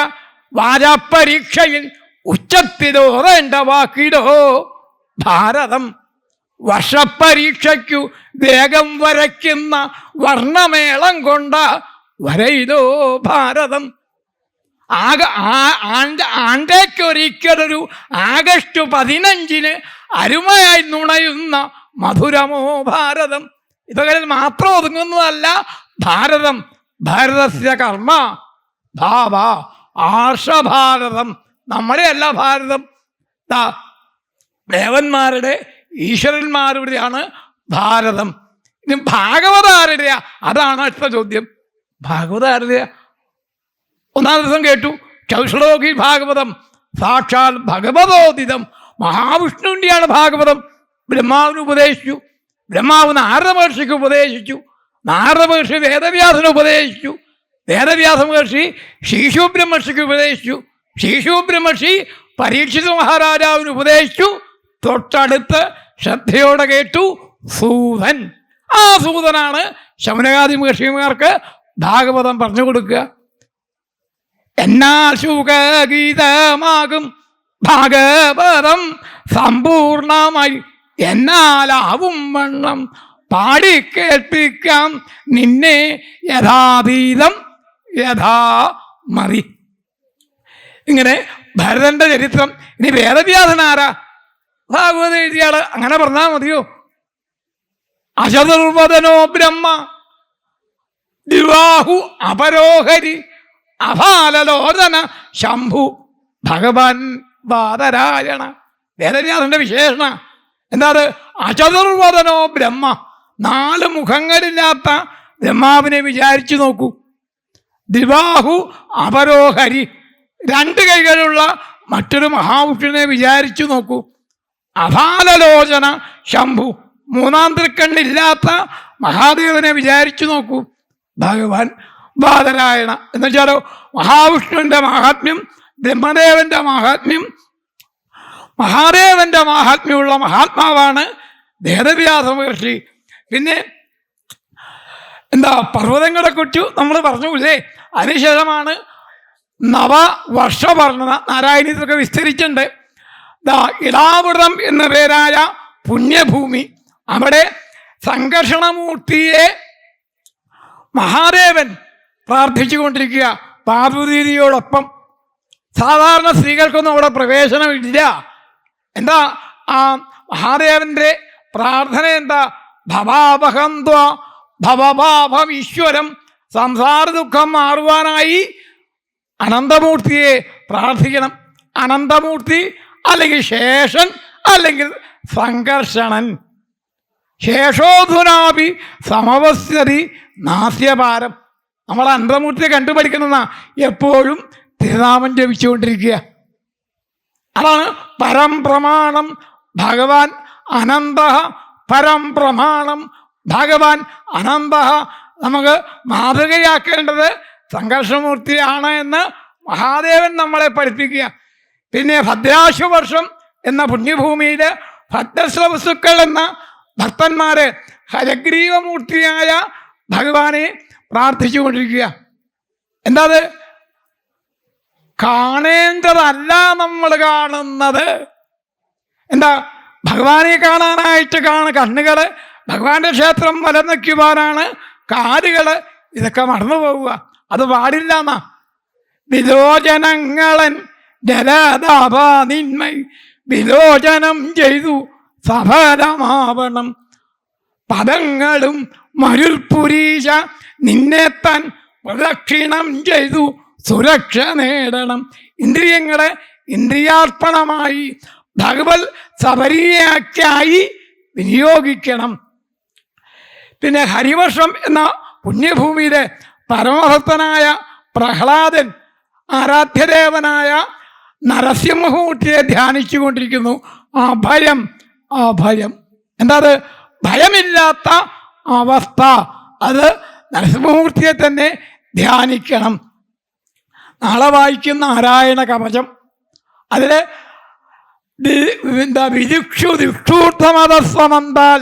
വാചാപരീക്ഷയിൽ ഉച്ചത്തിലോറേണ്ട വാക്കിടോ ഭാരതം. വർഷപരീക്ഷയ്ക്കു വേഗം വരയ്ക്കുന്ന വർണ്ണമേളം കൊണ്ട വരയിലോ ഭാരതം. ആണ്ടേക്കൊരിക്കലൊരു ആഗസ്റ്റ് 15 അരുമയായി നുണയുന്ന മധുരമോ ഭാരതം. ഇതൊക്കെ മാത്രം ഒതുങ്ങുന്നതല്ല ഭാരതം. ഭാരതസ്യ കർമ്മ ഭാവ ആർഷഭാരതം. നമ്മുടെ അല്ല ഭാരതം. ദേവന്മാരുടെ ഈശ്വരന്മാരുടെയാണ് ഭാരതം. ഇനി ഭാഗവത ആരുടെയാ? അതാണ് അടുത്ത ചോദ്യം. ഭാഗവത ആരുടെയാ? ഒന്നാം ദിവസം കേട്ടു ചൗശ്ലോകി ഭാഗവതം സാക്ഷാൽ ഭഗവതോദിതം, മഹാവിഷ്ണുവിൻ്റെയാണ് ഭാഗവതം. ബ്രഹ്മാവിന് ഉപദേശിച്ചു, ബ്രഹ്മാവ് നാരദ മഹർഷിക്ക് ഉപദേശിച്ചു, നാരദ മഹർഷി വേദവ്യാസന് ഉപദേശിച്ചു, വേദവ്യാസ മഹർഷി ശീശു ബ്രഹ്മർഷിക്ക് ഉപദേശിച്ചു, ശീശു ബ്രഹ്മർഷി പരീക്ഷിത മഹാരാജാവിന് ഉപദേശിച്ചു. തൊട്ടടുത്ത് ശ്രദ്ധയോടെ കേട്ടു സൂതൻ. ആ സൂതനാണ് ശൗനകാദി മഹർഷിമാർക്ക് ഭാഗവതം പറഞ്ഞു കൊടുക്കുക. എന്നാൽ ശുഖഗീതമാകും ഭാഗവതം സമ്പൂർണമായി എന്നാലാവും വണ്ണം പാടിക്കേൾപ്പിക്കാം നിന്നെ യഥാതീതം യഥാമതി. ഇങ്ങനെ ഭരതന്റെ ചരിത്രം. ഇനി വേദവ്യാസനാരാ? ഭാഗവത എഴുതിയാള്. അങ്ങനെ പറഞ്ഞാൽ മതിയോ? അശതുർവദനോ ബ്രഹ്മ ദിവാഹു അപരോഹരി അഭാലലോചന ശംഭു ഭഗവാൻ ബാദരായണ. വേദവ്യാസന്റെ വിശേഷണ എന്താ? അചതുർവദനോ ബ്രഹ്മ, 4 മുഖങ്ങളില്ലാത്ത ബ്രഹ്മാവിനെ വിചാരിച്ചു നോക്കൂ. ദിവാഹു അപരോഹരി, 2 കൈകളുള്ള മറ്റൊരു മഹാവിഷ്ണുവിനെ വിചാരിച്ചു നോക്കൂ. അഭാലലോചന ശംഭു, 3-ാം തൃക്കണ്ണില്ലാത്ത മഹാദേവനെ വിചാരിച്ചു നോക്കൂ. ഭഗവാൻ ബാദരായണ എന്ന് വെച്ചാലോ മഹാവിഷ്ണുവിൻ്റെ മാഹാത്മ്യം, ബ്രഹ്മദേവന്റെ മാഹാത്മ്യം, മഹാദേവന്റെ മാഹാത്മ്യമുള്ള മഹാത്മാവാണ് വേദവ്യാസ മഹർഷി. പിന്നെ എന്താ പർവ്വതങ്ങളെക്കുറിച്ച് നമ്മൾ പറഞ്ഞില്ലേ? അതിനുശേഷമാണ് നവവർഷവർണ്ണന. നാരായണീയത്തൊക്കെ വിസ്തരിച്ചിട്ടുണ്ട്. ഇളാവൃതം എന്ന പേരായ പുണ്യഭൂമി, അവിടെ സംഘർഷണമൂർത്തിയെ മഹാദേവൻ പ്രാർത്ഥിച്ചുകൊണ്ടിരിക്കുക പാർവതീയോടൊപ്പം. സാധാരണ സ്ത്രീകൾക്കൊന്നും അവിടെ പ്രവേശനമില്ല. എന്താ ആ മഹാദേവന്റെ പ്രാർത്ഥന? എന്താ? ഭവാപഹന്ത്വ ഭവഭാഭം ഈശ്വരം, സംസാര ദുഃഖം മാറുവാനായി അനന്തമൂർത്തിയെ പ്രാർത്ഥിക്കണം. അനന്തമൂർത്തി അല്ലെങ്കിൽ ശേഷൻ അല്ലെങ്കിൽ സംഘർഷണൻ. ശേഷോധുനാപി സമവസ്യതി നാസ്യപാരം. നമ്മൾ അനന്തമൂർത്തിയെ കണ്ടുപഠിക്കുന്ന എപ്പോഴും തിരുനാമം ജപിച്ചുകൊണ്ടിരിക്കുക. അതാണ് പരം പ്രമാണം ഭഗവാൻ അനന്ത. പരം പ്രമാണം ഭഗവാൻ അനന്ത. നമുക്ക് മാതൃകയാക്കേണ്ടത് സംഘർഷമൂർത്തിയാണ് എന്ന് മഹാദേവൻ നമ്മളെ പഠിപ്പിക്കുക. പിന്നെ ഭദ്രാശുവർഷം എന്ന പുണ്യഭൂമിയിൽ ഭദ്രശ്രവസുക്കൾ എന്ന ഭക്തന്മാരെ ഹയഗ്രീവമൂർത്തിയായ ഭഗവാനെ പ്രാർത്ഥിച്ചുകൊണ്ടിരിക്കുക. എന്താ? കാണേണ്ടതല്ല നമ്മൾ കാണുന്നത്. എന്താ? ഭഗവാനെ കാണാനായിട്ട് കണ്ണുകൾ, ഭഗവാന്റെ ക്ഷേത്രം വലനയ്ക്കുവാനാണ് കാലുകൾ. ഇതൊക്കെ മറന്നു പോവുക, അത് പാടില്ല എന്നാ. വിലോചനങ്ങളൻ ജലദാപാനിന്മൈ വിലോചനം ചെയ്തു സഫലമാവണം. പദങ്ങളും മരുൾപുരീശ നിന്നെത്താൻ പ്രദക്ഷിണം ചെയ്തു സുരക്ഷ നേടണം. ഇന്ദ്രിയങ്ങളെ ഇന്ദ്രിയാർപ്പണമായി ഭഗവത് സബരിയാക്കായി വിനിയോഗിക്കണം. പിന്നെ ഹരിവർഷം എന്ന പുണ്യഭൂമിയിലെ പരമഭക്തനായ പ്രഹ്ലാദൻ ആരാധ്യദേവനായ നരസിംഹമൂർത്തിയെ ധ്യാനിച്ചു കൊണ്ടിരിക്കുന്നു. അഭയം, അഭയം. എന്താ? ഭയമില്ലാത്ത അവസ്ഥ. അത് നരസിംഹമൂർത്തിയെ തന്നെ ധ്യാനിക്കണം. നാളെ വായിക്കുന്ന നാരായണ കവചം, അതിൽ വിദിക്ഷു ദിക്ഷൂർദ്ധമതസ്വമന്താൽ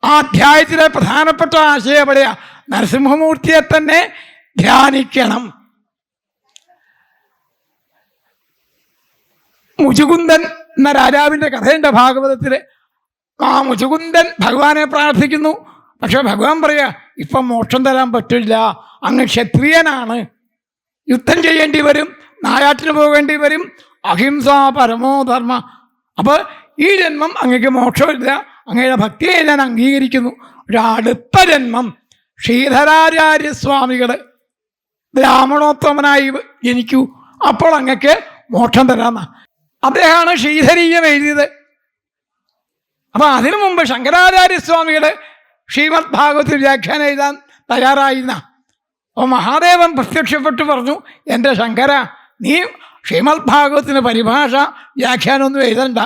ആ അധ്യായത്തിലെ പ്രധാനപ്പെട്ട ആശയം എവിടെയാ? നരസിംഹമൂർത്തിയെ തന്നെ ധ്യാനിക്കണം. മുചുകുന്ദൻ എന്ന രാജാവിൻ്റെ കഥയുണ്ട് ഭാഗവതത്തിൽ. ആ മുചുകുന്ദൻ ഭഗവാനെ പ്രാർത്ഥിക്കുന്നു. പക്ഷെ ഭഗവാൻ പറയാ, ഇപ്പം മോക്ഷം തരാൻ പറ്റില്ല, അങ്ങ് ക്ഷത്രിയനാണ്, യുദ്ധം ചെയ്യേണ്ടി വരും, നായാട്ടിന് പോകേണ്ടി വരും, അഹിംസ പരമോധർമ്മ. അപ്പോൾ ഈ ജന്മം അങ്ങക്ക് മോക്ഷമില്ല, അങ്ങയുടെ ഭക്തിയെ ഞാൻ അംഗീകരിക്കുന്നു. ഒരു അടുത്ത ജന്മം ശ്രീധരാചാര്യസ്വാമികൾ ബ്രാഹ്മണോത്തമനായി ജനിക്കൂ, അപ്പോൾ അങ്ങക്ക് മോക്ഷം തരാമെന്ന. അദ്ദേഹമാണ് ശ്രീധരീയം എഴുതിയത്. അപ്പം അതിനു മുമ്പ് ശങ്കരാചാര്യസ്വാമികൾ ശ്രീമദ് ഭാഗവത വ്യാഖ്യാനം എഴുതാൻ തയ്യാറായിരുന്ന. അപ്പോൾ മഹാദേവൻ പ്രത്യക്ഷപ്പെട്ടു പറഞ്ഞു, എൻ്റെ ശങ്കര, നീ ശ്രീമദ് ഭാഗവത്തിന് പരിഭാഷ വ്യാഖ്യാനമൊന്നും എഴുതണ്ട.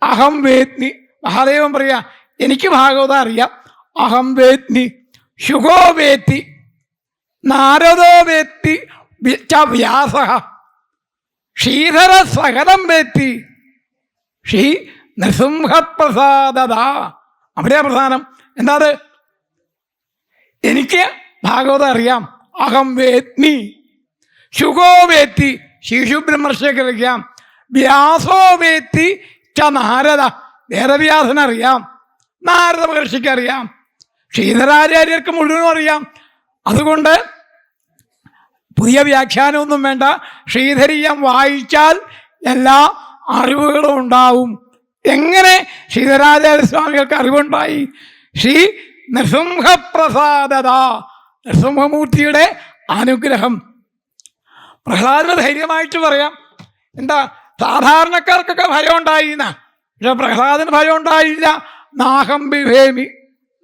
അഹം വേദ്നി. മഹാദേവൻ പറയാ, എനിക്ക് ഭാഗവതം അറിയാം. അഹം വേദ്നി ശുഗോ വേത്തി നാരദോ വേത്തി വ്യാസ ശ്രീധര സകലം വേത്തി ശ്രീ നൃസിംഹപ്രസാദ. അവിടെയാ പ്രധാനം. എന്താ അത്? എനിക്ക് ഭാഗവതം അറിയാം. അഹം വേദ്നി ശുഗോ വേത്തി ശിശുബ്രഹ്മർഷിക്ക് അറിയാം. വ്യാസോ വേത്തി ച നാരദ വേദവ്യാസനറിയാം. നാരദ മഹർഷിക്ക് അറിയാം. ശ്രീധരാചാര്യർക്ക് മുഴുവനും അറിയാം. അതുകൊണ്ട് പുതിയ വ്യാഖ്യാനമൊന്നും വേണ്ട. ശ്രീധരീയം വായിച്ചാൽ എല്ലാ അറിവുകളും ഉണ്ടാവും. എങ്ങനെ ശ്രീധരാചാര്യ സ്വാമികൾക്ക് അറിവുണ്ടായി? ശ്രീ നൃസിംഹപ്രസാദത, നൃസിംഹമൂർത്തിയുടെ അനുഗ്രഹം. പ്രഹ്ലാദന് ധൈര്യമായിട്ട് പറയാം. എന്താ, സാധാരണക്കാർക്കൊക്കെ ഭയം ഉണ്ടായിന്ന, പക്ഷെ പ്രഹ്ലാദന് ഭയം ഉണ്ടായില്ല. നാഹം ബിഭേമി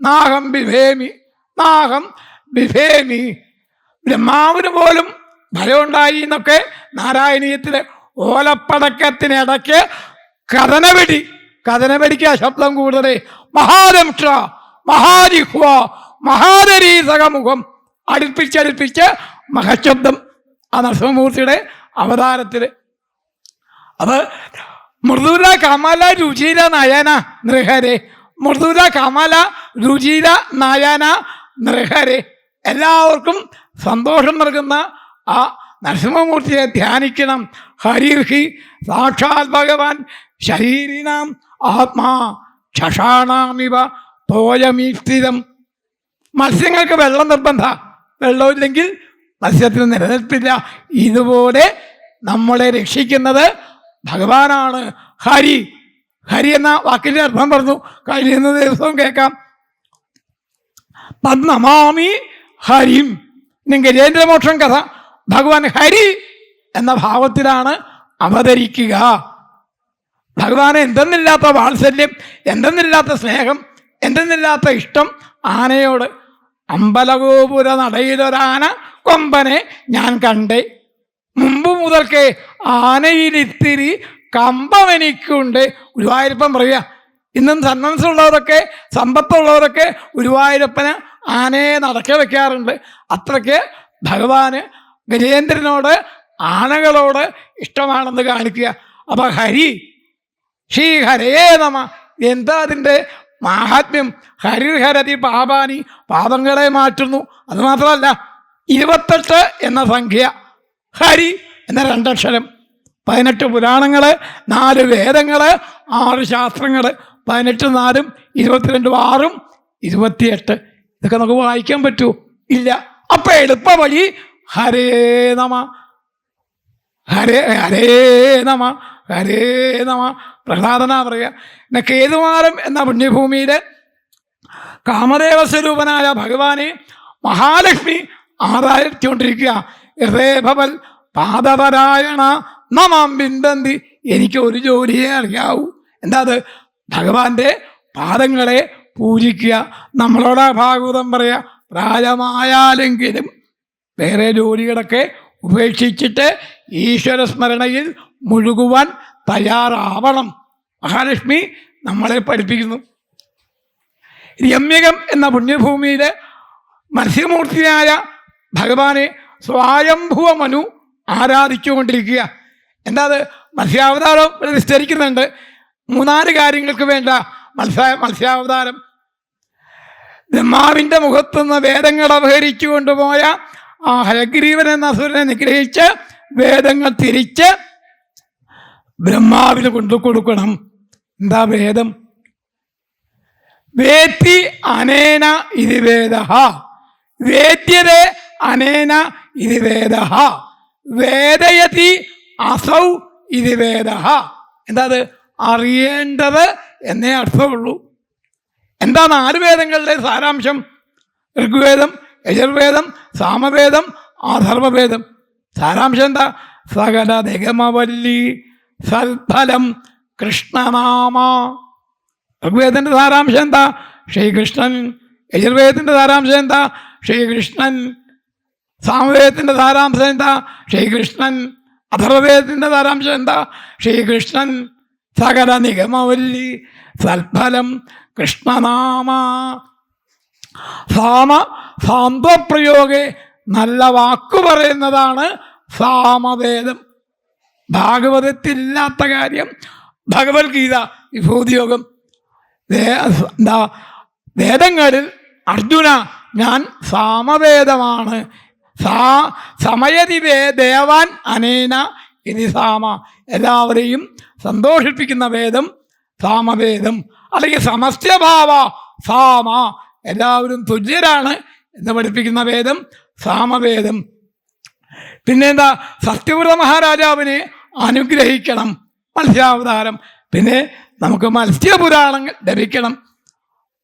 നാഹം ബിഭേമി നാഹം ബിഭേമി. ബ്രഹ്മാവിന് പോലും ഭയം ഉണ്ടായി എന്നൊക്കെ നാരായണീയത്തിലെ ഓലപ്പടക്കത്തിനിടയ്ക്ക് കഥനവെടിക്ക് ശബ്ദം കൂടുതലേ. മഹാദംഷ മഹാജിഹ്വ മഹാദരീസകമുഖം അടുപ്പിച്ചടുപ്പിച്ച് മഹശബ്ദം ആ നരസിംഹമൂർത്തിയുടെ അവതാരത്തിൽ. അത് മൃദുല കമല രുചിര നയന നൃഹരെ, മൃദുല കമല രുചിര നയന നൃഹരെ. എല്ലാവർക്കും സന്തോഷം നൽകുന്ന ആ നരസിംഹമൂർത്തിയെ ധ്യാനിക്കണം. ഹരിർഹി സാക്ഷാത് ഭഗവാൻ ശരീരിനാം ആത്മാ ക്ഷഷാണാമിവ തോയമീസ്ഥിതം. മത്സ്യങ്ങൾക്ക് വെള്ളം നിർബന്ധ, വെള്ളമില്ലെങ്കിൽ മത്സ്യത്തിന് നിലനിൽപ്പില്ല. ഇതുപോലെ നമ്മളെ രക്ഷിക്കുന്നത് ഭഗവാനാണ്. ഹരി, ഹരി എന്ന വാക്കിൻ്റെ അർത്ഥം പറഞ്ഞു കഴിയുന്ന ദിവസവും കേൾക്കാം. പദ്നമാമി ഹരിം. ഗജേന്ദ്രമോക്ഷം കഥ ഭഗവാൻ ഹരി എന്ന ഭാവത്തിലാണ് അവതരിക്കുക. ഭഗവാന് എന്തെന്നില്ലാത്ത വാത്സല്യം, എന്തെന്നില്ലാത്ത സ്നേഹം, എന്തെന്നില്ലാത്ത ഇഷ്ടം ആനയോട്. അമ്പലഗോപുര നടയിലൊരാന കൊമ്പനെ ഞാൻ കണ്ടേ, മുമ്പ് മുതൽക്കേ ആനയിലിത്തിരി കമ്പമെനിക്കുണ്ട്. ഗുരുവായൂരപ്പൻ പറയുക, ഇന്നും സന്മനസ്സുള്ളവരൊക്കെ സമ്പത്തുള്ളവരൊക്കെ ഗുരുവായൂരപ്പന് ആനയെ നടക്ക വെക്കാറുണ്ട്. അത്രയ്ക്ക് ഭഗവാന് ഗജേന്ദ്രനോട് ആനകളോട് ഇഷ്ടമാണെന്ന് കാണിക്കുക. അപ്പൊ ഹരി, ശ്രീ ഹരയേ നമ. എന്താ അതിൻ്റെ മാഹാത്മ്യം? ഹരിഹരതി പാപാനി, പാപങ്ങളെ മാറ്റുന്നു. അതുമാത്രമല്ല, 28 എന്ന സംഖ്യ, ഹരി എന്ന 2 അക്ഷരം, 18 പുരാണങ്ങള്, 4 വേദങ്ങള്, 6 ശാസ്ത്രങ്ങള്. 18 4 22 6 28. ഇതൊക്കെ നമുക്ക് വായിക്കാൻ പറ്റുമോ? ഇല്ല. അപ്പൊ എളുപ്പ വഴി ഹരേ നമ, ഹരേ ഹരേ നമ, ഹരേ നമ. പ്രഹ്ലാദന പറയുക. പിന്നെ കേതുമാരം എന്ന പുണ്യഭൂമിയിൽ കാമദേവ സ്വരൂപനായ ഭഗവാനെ മഹാലക്ഷ്മി ആരാധിച്ചുകൊണ്ടിരിക്കുക. ഹൃദയഭവൽ പാദപരായണ നമാം ബിന്ദന്തി. എനിക്ക് ഒരു ജോലിയെ അറിയാവൂ. എന്താ അത്? ഭഗവാന്റെ പാദങ്ങളെ പൂജിക്കുക. നമ്മളോട് ഭാഗവതം പറയാ, പ്രായമായാലെങ്കിലും വേറെ ജോലികളൊക്കെ ഉപേക്ഷിച്ചിട്ട് ഈശ്വര സ്മരണയിൽ മുഴുകുവാൻ തയ്യാറാവണം. മഹാലക്ഷ്മി നമ്മളെ പഠിപ്പിക്കുന്നു. രമ്യകം എന്ന പുണ്യഭൂമിയിൽ മത്സ്യമൂർത്തിയായ ഭഗവാനെ സ്വയംഭുവ മനു ആരാധിച്ചുകൊണ്ടിരിക്കുക. എന്താ അത്? മത്സ്യാവതാരം വിസ്തരിക്കുന്നുണ്ട്. 3-4 കാര്യങ്ങൾക്ക് വേണ്ട മത്സ്യാവതാരം. ബ്രഹ്മാവിൻ്റെ മുഖത്തുനിന്ന് വേദങ്ങൾ അപഹരിച്ചു കൊണ്ടുപോയ ആ ഹയഗ്രീവൻ എന്ന അസുരനെ നിഗ്രഹിച്ച് വേദങ്ങൾ തിരിച്ച് ബ്രഹ്മാവിന് കൊണ്ടു കൊടുക്കണം. എന്താ വേദം? വേത്തി അനേന ഇത് വേദ, വേദ്യതേ അനേന ഇത് വേദ, വേദയതി അസൗ ഇത് വേദ. എന്താ അത്? അറിയേണ്ടത് എന്നേ അർത്ഥമുള്ളൂ. എന്താ 4 വേദങ്ങളുടെ സാരാംശം? ഋഗ്വേദം, യജുർവേദം, സാമവേദം, അഥർവവേദം. സാരാംശം എന്താ? സകല നിഗമവല്ലി സൽഫലം കൃഷ്ണനാമ. ഋഗ്വേദത്തിന്റെ സാരാംശം എന്താ? ശ്രീകൃഷ്ണൻ. യജുർവേദത്തിന്റെ സാരാംശം എന്താ? ശ്രീകൃഷ്ണൻ. സാമവേദത്തിൻ്റെ സാരാംശം എന്താ? ശ്രീകൃഷ്ണൻ. അഥർവവേദത്തിൻ്റെ സാരാംശം എന്താ? ശ്രീകൃഷ്ണൻ. സകല നിഗമവല്ലി സൽഫലം കൃഷ്ണനാമ. സാന്ത്വപ്രയോഗെ നല്ല വാക്കു പറയുന്നതാണ് സാമവേദം. ഭാഗവതത്തിലില്ലാത്ത കാര്യം ഭഗവത്ഗീത, വിഭൂതിയോഗം. എന്താ വേദങ്ങളിൽ അർജുന ഞാൻ സാമവേദമാണ്. സമയതി ദേവാൻ അനേന ഇതി സാമ. എല്ലാവരെയും സന്തോഷിപ്പിക്കുന്ന വേദം സാമവേദം. അല്ലെങ്കിൽ സമസ്യഭാവ സാമ, എല്ലാവരും തുല്യരാണ് എന്ന് പഠിപ്പിക്കുന്ന വേദം സാമവേദം. പിന്നെന്താ? സത്യവ്രത മഹാരാജാവിനെ അനുഗ്രഹിക്കണം, മത്സ്യാവതാരം. പിന്നെ നമുക്ക് മത്സ്യപുരാണങ്ങൾ ലഭിക്കണം.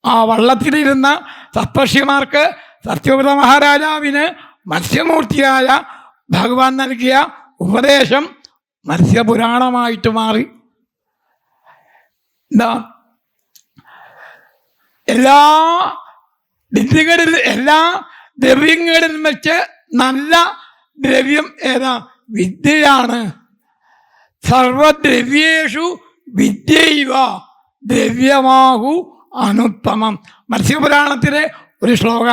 ആ വള്ളത്തിലിരുന്ന സപ്തർഷിമാർക്ക് സത്യവ്രത മഹാരാജാവിന് മത്സ്യമൂർത്തിയായ ഭഗവാൻ നൽകിയ ഉപദേശം മത്സ്യപുരാണമായിട്ട് മാറി. എന്താ? എല്ലാ എല്ലാ ദ്രവ്യങ്ങളിലും വെച്ച് നല്ല ദ്രവ്യം ഏതാ? വിദ്യയാണ്. സർവദ്രവ്യേഷു വിദ്യൈവ ദ്രവ്യമാഹു അനുത്തമം. മത്സ്യപുരാണത്തിലെ ഒരു ശ്ലോക.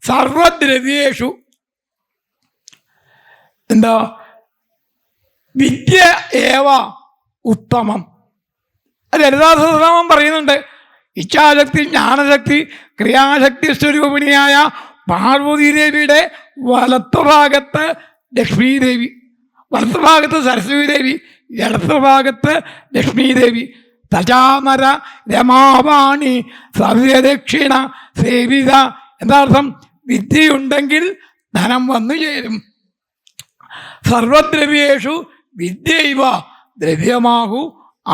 സർവദ്രവ്യേഷു എന്താ? വിദ്യ ഏവ ഉത്തമം. ലളിതാസഹസ്രനാമം പറയുന്നുണ്ട്. ഇച്ഛാശക്തി, ജ്ഞാനശക്തി, ക്രിയാശക്തി സ്വരൂപിണിയായ പാർവതീദേവിയുടെ വലത്തുഭാഗത്ത് ലക്ഷ്മീദേവി, വലത്തുഭാഗത്ത് സരസ്വതീദേവി, ഇടത്തുഭാഗത്ത് ലക്ഷ്മീദേവി. തചാമര രമാവാണി സവ്യദക്ഷിണ സേവിത. എന്താർത്ഥം? വിദ്യയുണ്ടെങ്കിൽ ധനം വന്നു ചേരും. സർവദ്രവ്യേഷു വിദ്യൈവ ദ്രവ്യമാഹു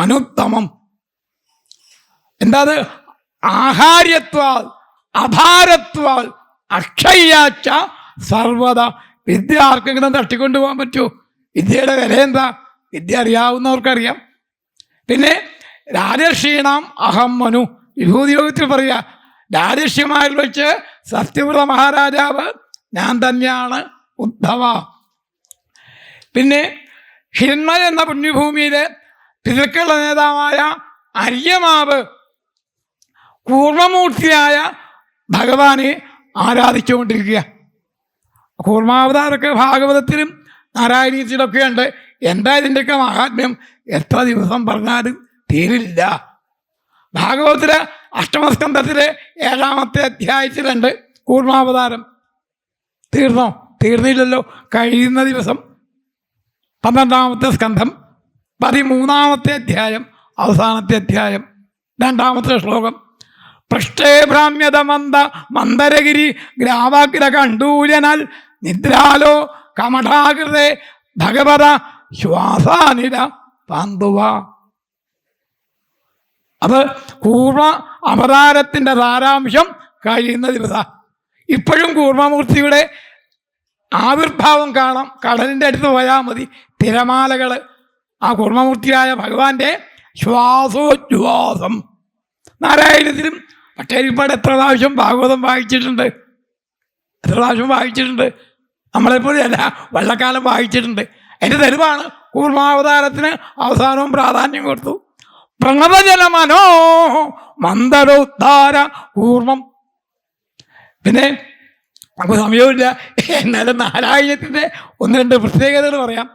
അനുത്തമം. എന്താ? ആഹാര്യത്വാൽ അഭാരത്വാൽ അക്ഷയ്യാച്ച സർവത. വിദ്യ ആർക്കെങ്കിലും തട്ടിക്കൊണ്ടുപോകാൻ പറ്റുമോ? വിദ്യയുടെ വില എന്താ? വിദ്യ അറിയാവുന്നവർക്കറിയാം. പിന്നെ രാജർഷീണാം അഹം മനു. വിഭൂതിയോഗത്തിൽ പറയുക, രാജർഷിമാരിൽ വെച്ച് സത്യവ്രത മഹാരാജാവ് ഞാൻ തന്നെയാണ് ഉദ്ധവ. പിന്നെ ഹിരണ്മയ എന്ന പുണ്യഭൂമിയിലെ പിതൃക്കളുടെ നേതാവായ അര്യമാവ് കൂർമ്മമൂർത്തിയായ ഭഗവാനെ ആരാധിച്ചുകൊണ്ടിരിക്കുക. കൂർമാവതാരൊക്കെ ഭാഗവതത്തിലും നാരായണീയത്തിലൊക്കെ ഉണ്ട്. എന്താ ഇതിൻ്റെയൊക്കെ മഹാത്മ്യം? എത്ര ദിവസം പറഞ്ഞാലും തീരില്ല. ഭാഗവതത്തിലെ അഷ്ടമസ്കന്ധത്തിലെ 7ാമത്തെ അധ്യായത്തിലുണ്ട് കൂർമാവതാരം. തീർന്നോ? തീർന്നില്ലല്ലോ. കഴിയുന്ന ദിവസം 12ാമത്തെ സ്കന്ധം 13ാമത്തെ അധ്യായം, അവസാനത്തെ അധ്യായം, 2ാമത്തെ ശ്ലോകം. പൃഷ്ടേ ഭ്രാമ്യത മന്ദരഗിരി ഗ്രാവാഗ്ര കണ്ടൂലനാൽ നിദ്രാലോ കമഠാകൃതേ ഭഗവത ശ്വാസാനില പാന്തുവ. അത് കൂർമ്മ അവതാരത്തിൻ്റെ സാരാംശം കഴിയുന്ന ദിവസം. ഇപ്പോഴും കൂർമ്മമൂർത്തിയുടെ ആവിർഭാവം കാണാം. കടലിൻ്റെ അടുത്ത് പോയാൽ മതി. തിരമാലകൾ. ആ കൂർമ്മമൂർത്തിയായ ഭഗവാന്റെ ശ്വാസോച്ഛ്വാസം. നാരായണത്തിലും പട്ടേരിപ്പാട് എത്ര പ്രാവശ്യം ഭാഗവതം വായിച്ചിട്ടുണ്ട്? എത്ര പ്രാവശ്യം വായിച്ചിട്ടുണ്ട്? നമ്മളെപ്പോഴും വള്ളക്കാലം വായിച്ചിട്ടുണ്ട്. അതിൻ്റെ തെളിവാണ് കൂർമാവതാരത്തിന് അവസാനവും പ്രാധാന്യം കൊടുത്തു. പ്രണവജലമനോ മന്ദരോദ്ധാര കൂർമ്മം. പിന്നെ നമുക്ക് സമയമില്ല, എന്നാലും നാരായണത്തിൻ്റെ 1-2 പ്രത്യേകതകൾ പറയാം.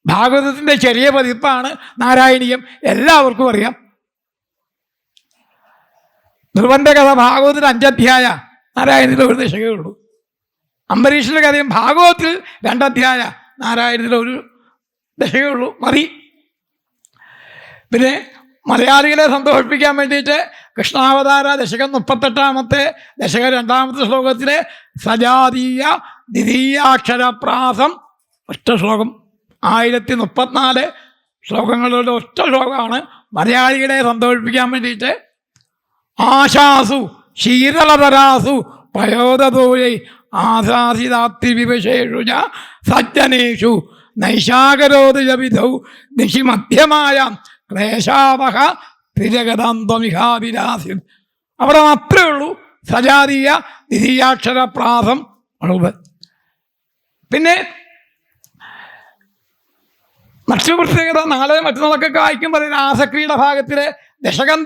ഭാഗവതത്തിൻ്റെ ചെറിയ പതിപ്പാണ് നാരായണീയം, എല്ലാവർക്കും അറിയാം. ധ്രുവന്റെ കഥ ഭാഗവതത്തിൽ 5 അധ്യായ, നാരായണത്തിൽ 1 ദശകേ ഉള്ളൂ. അംബരീഷിൻ്റെ കഥയും ഭാഗവതത്തിൽ 2 അധ്യായ, നാരായണത്തിൽ 1 ദശകേ ഉള്ളൂ, മതി. പിന്നെ മലയാളികളെ സന്തോഷിപ്പിക്കാൻ വേണ്ടിയിട്ട് കൃഷ്ണാവതാര ദശകം 38ാമത്തെ ദശകം 2ാമത്തെ ശ്ലോകത്തിലെ സജാതീയ ദ്വിതീയാക്ഷരപ്രാസം ഒറ്റ ശ്ലോകം. 1034 ശ്ലോകങ്ങളുടെ ഒറ്റ ശ്ലോകമാണ് മലയാളികളെ സന്തോഷിപ്പിക്കാൻ വേണ്ടിയിട്ട്. ആശാസു ശീതളതരാസു പയോദൂരൈ ആശാസിതാത്തി വിവശേഷു സജ്ജനേഷു നൈശാകരോദിജവിധൗ നിശിമധ്യമായ ക്ലേശാവഹ തിരഗതാന്തമിഹാവിലാസി. അവിടെ മാത്രമേ ഉള്ളൂ സജാതീയ ദ്വിതീയാക്ഷരപ്രാസം ഉള്ളത്. പിന്നെ മറ്റു പ്രത്യേകത നാളെ മറ്റന്നാളൊക്കെ വായിക്കും പറയുന്ന രാസക്രിയുടെ ഭാഗത്തിലെ ദശകം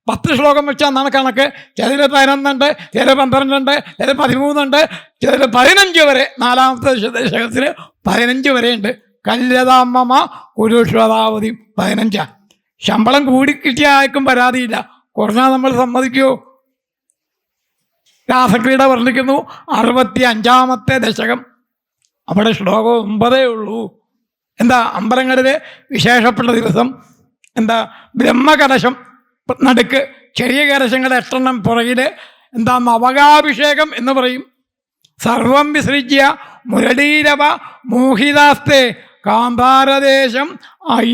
10 ശ്ലോകം വെച്ചാന്നാണ് കണക്ക്. ചിലർ 11 ഉണ്ട്, ചിലർ 12 ഉണ്ട്, ചിലർ 13 ഉണ്ട്, ചിലർ 15 വരെ. 4-ാമത്തെ ദശകത്തിൽ 15 വരെ ഉണ്ട്. കല്യതാമ്മ കുരുഷ്വതാവതി 15. ശമ്പളം കൂടി കിട്ടിയ ആർക്കും പരാതിയില്ല, കുറഞ്ഞാൽ നമ്മൾ സമ്മതിക്കുമോ? രാസക്രീഡ വർണ്ണിക്കുന്നു 65-ാമത്തെ ദശകം. അവിടെ ശ്ലോകം 9 ഉള്ളൂ. എന്താ? അമ്പലങ്ങളിലെ വിശേഷപ്പെട്ട ദിവസം എന്താ? ബ്രഹ്മകലശം നടുക്ക്, ചെറിയ കലശങ്ങൾ 8 പുറകിൽ എന്താ? നവകാഭിഷേകം എന്ന് പറയും. സർവം വിസൃജ്യ മുരളീരവ മോഹിതാസ്തേ കാന്താരദേശം ഐ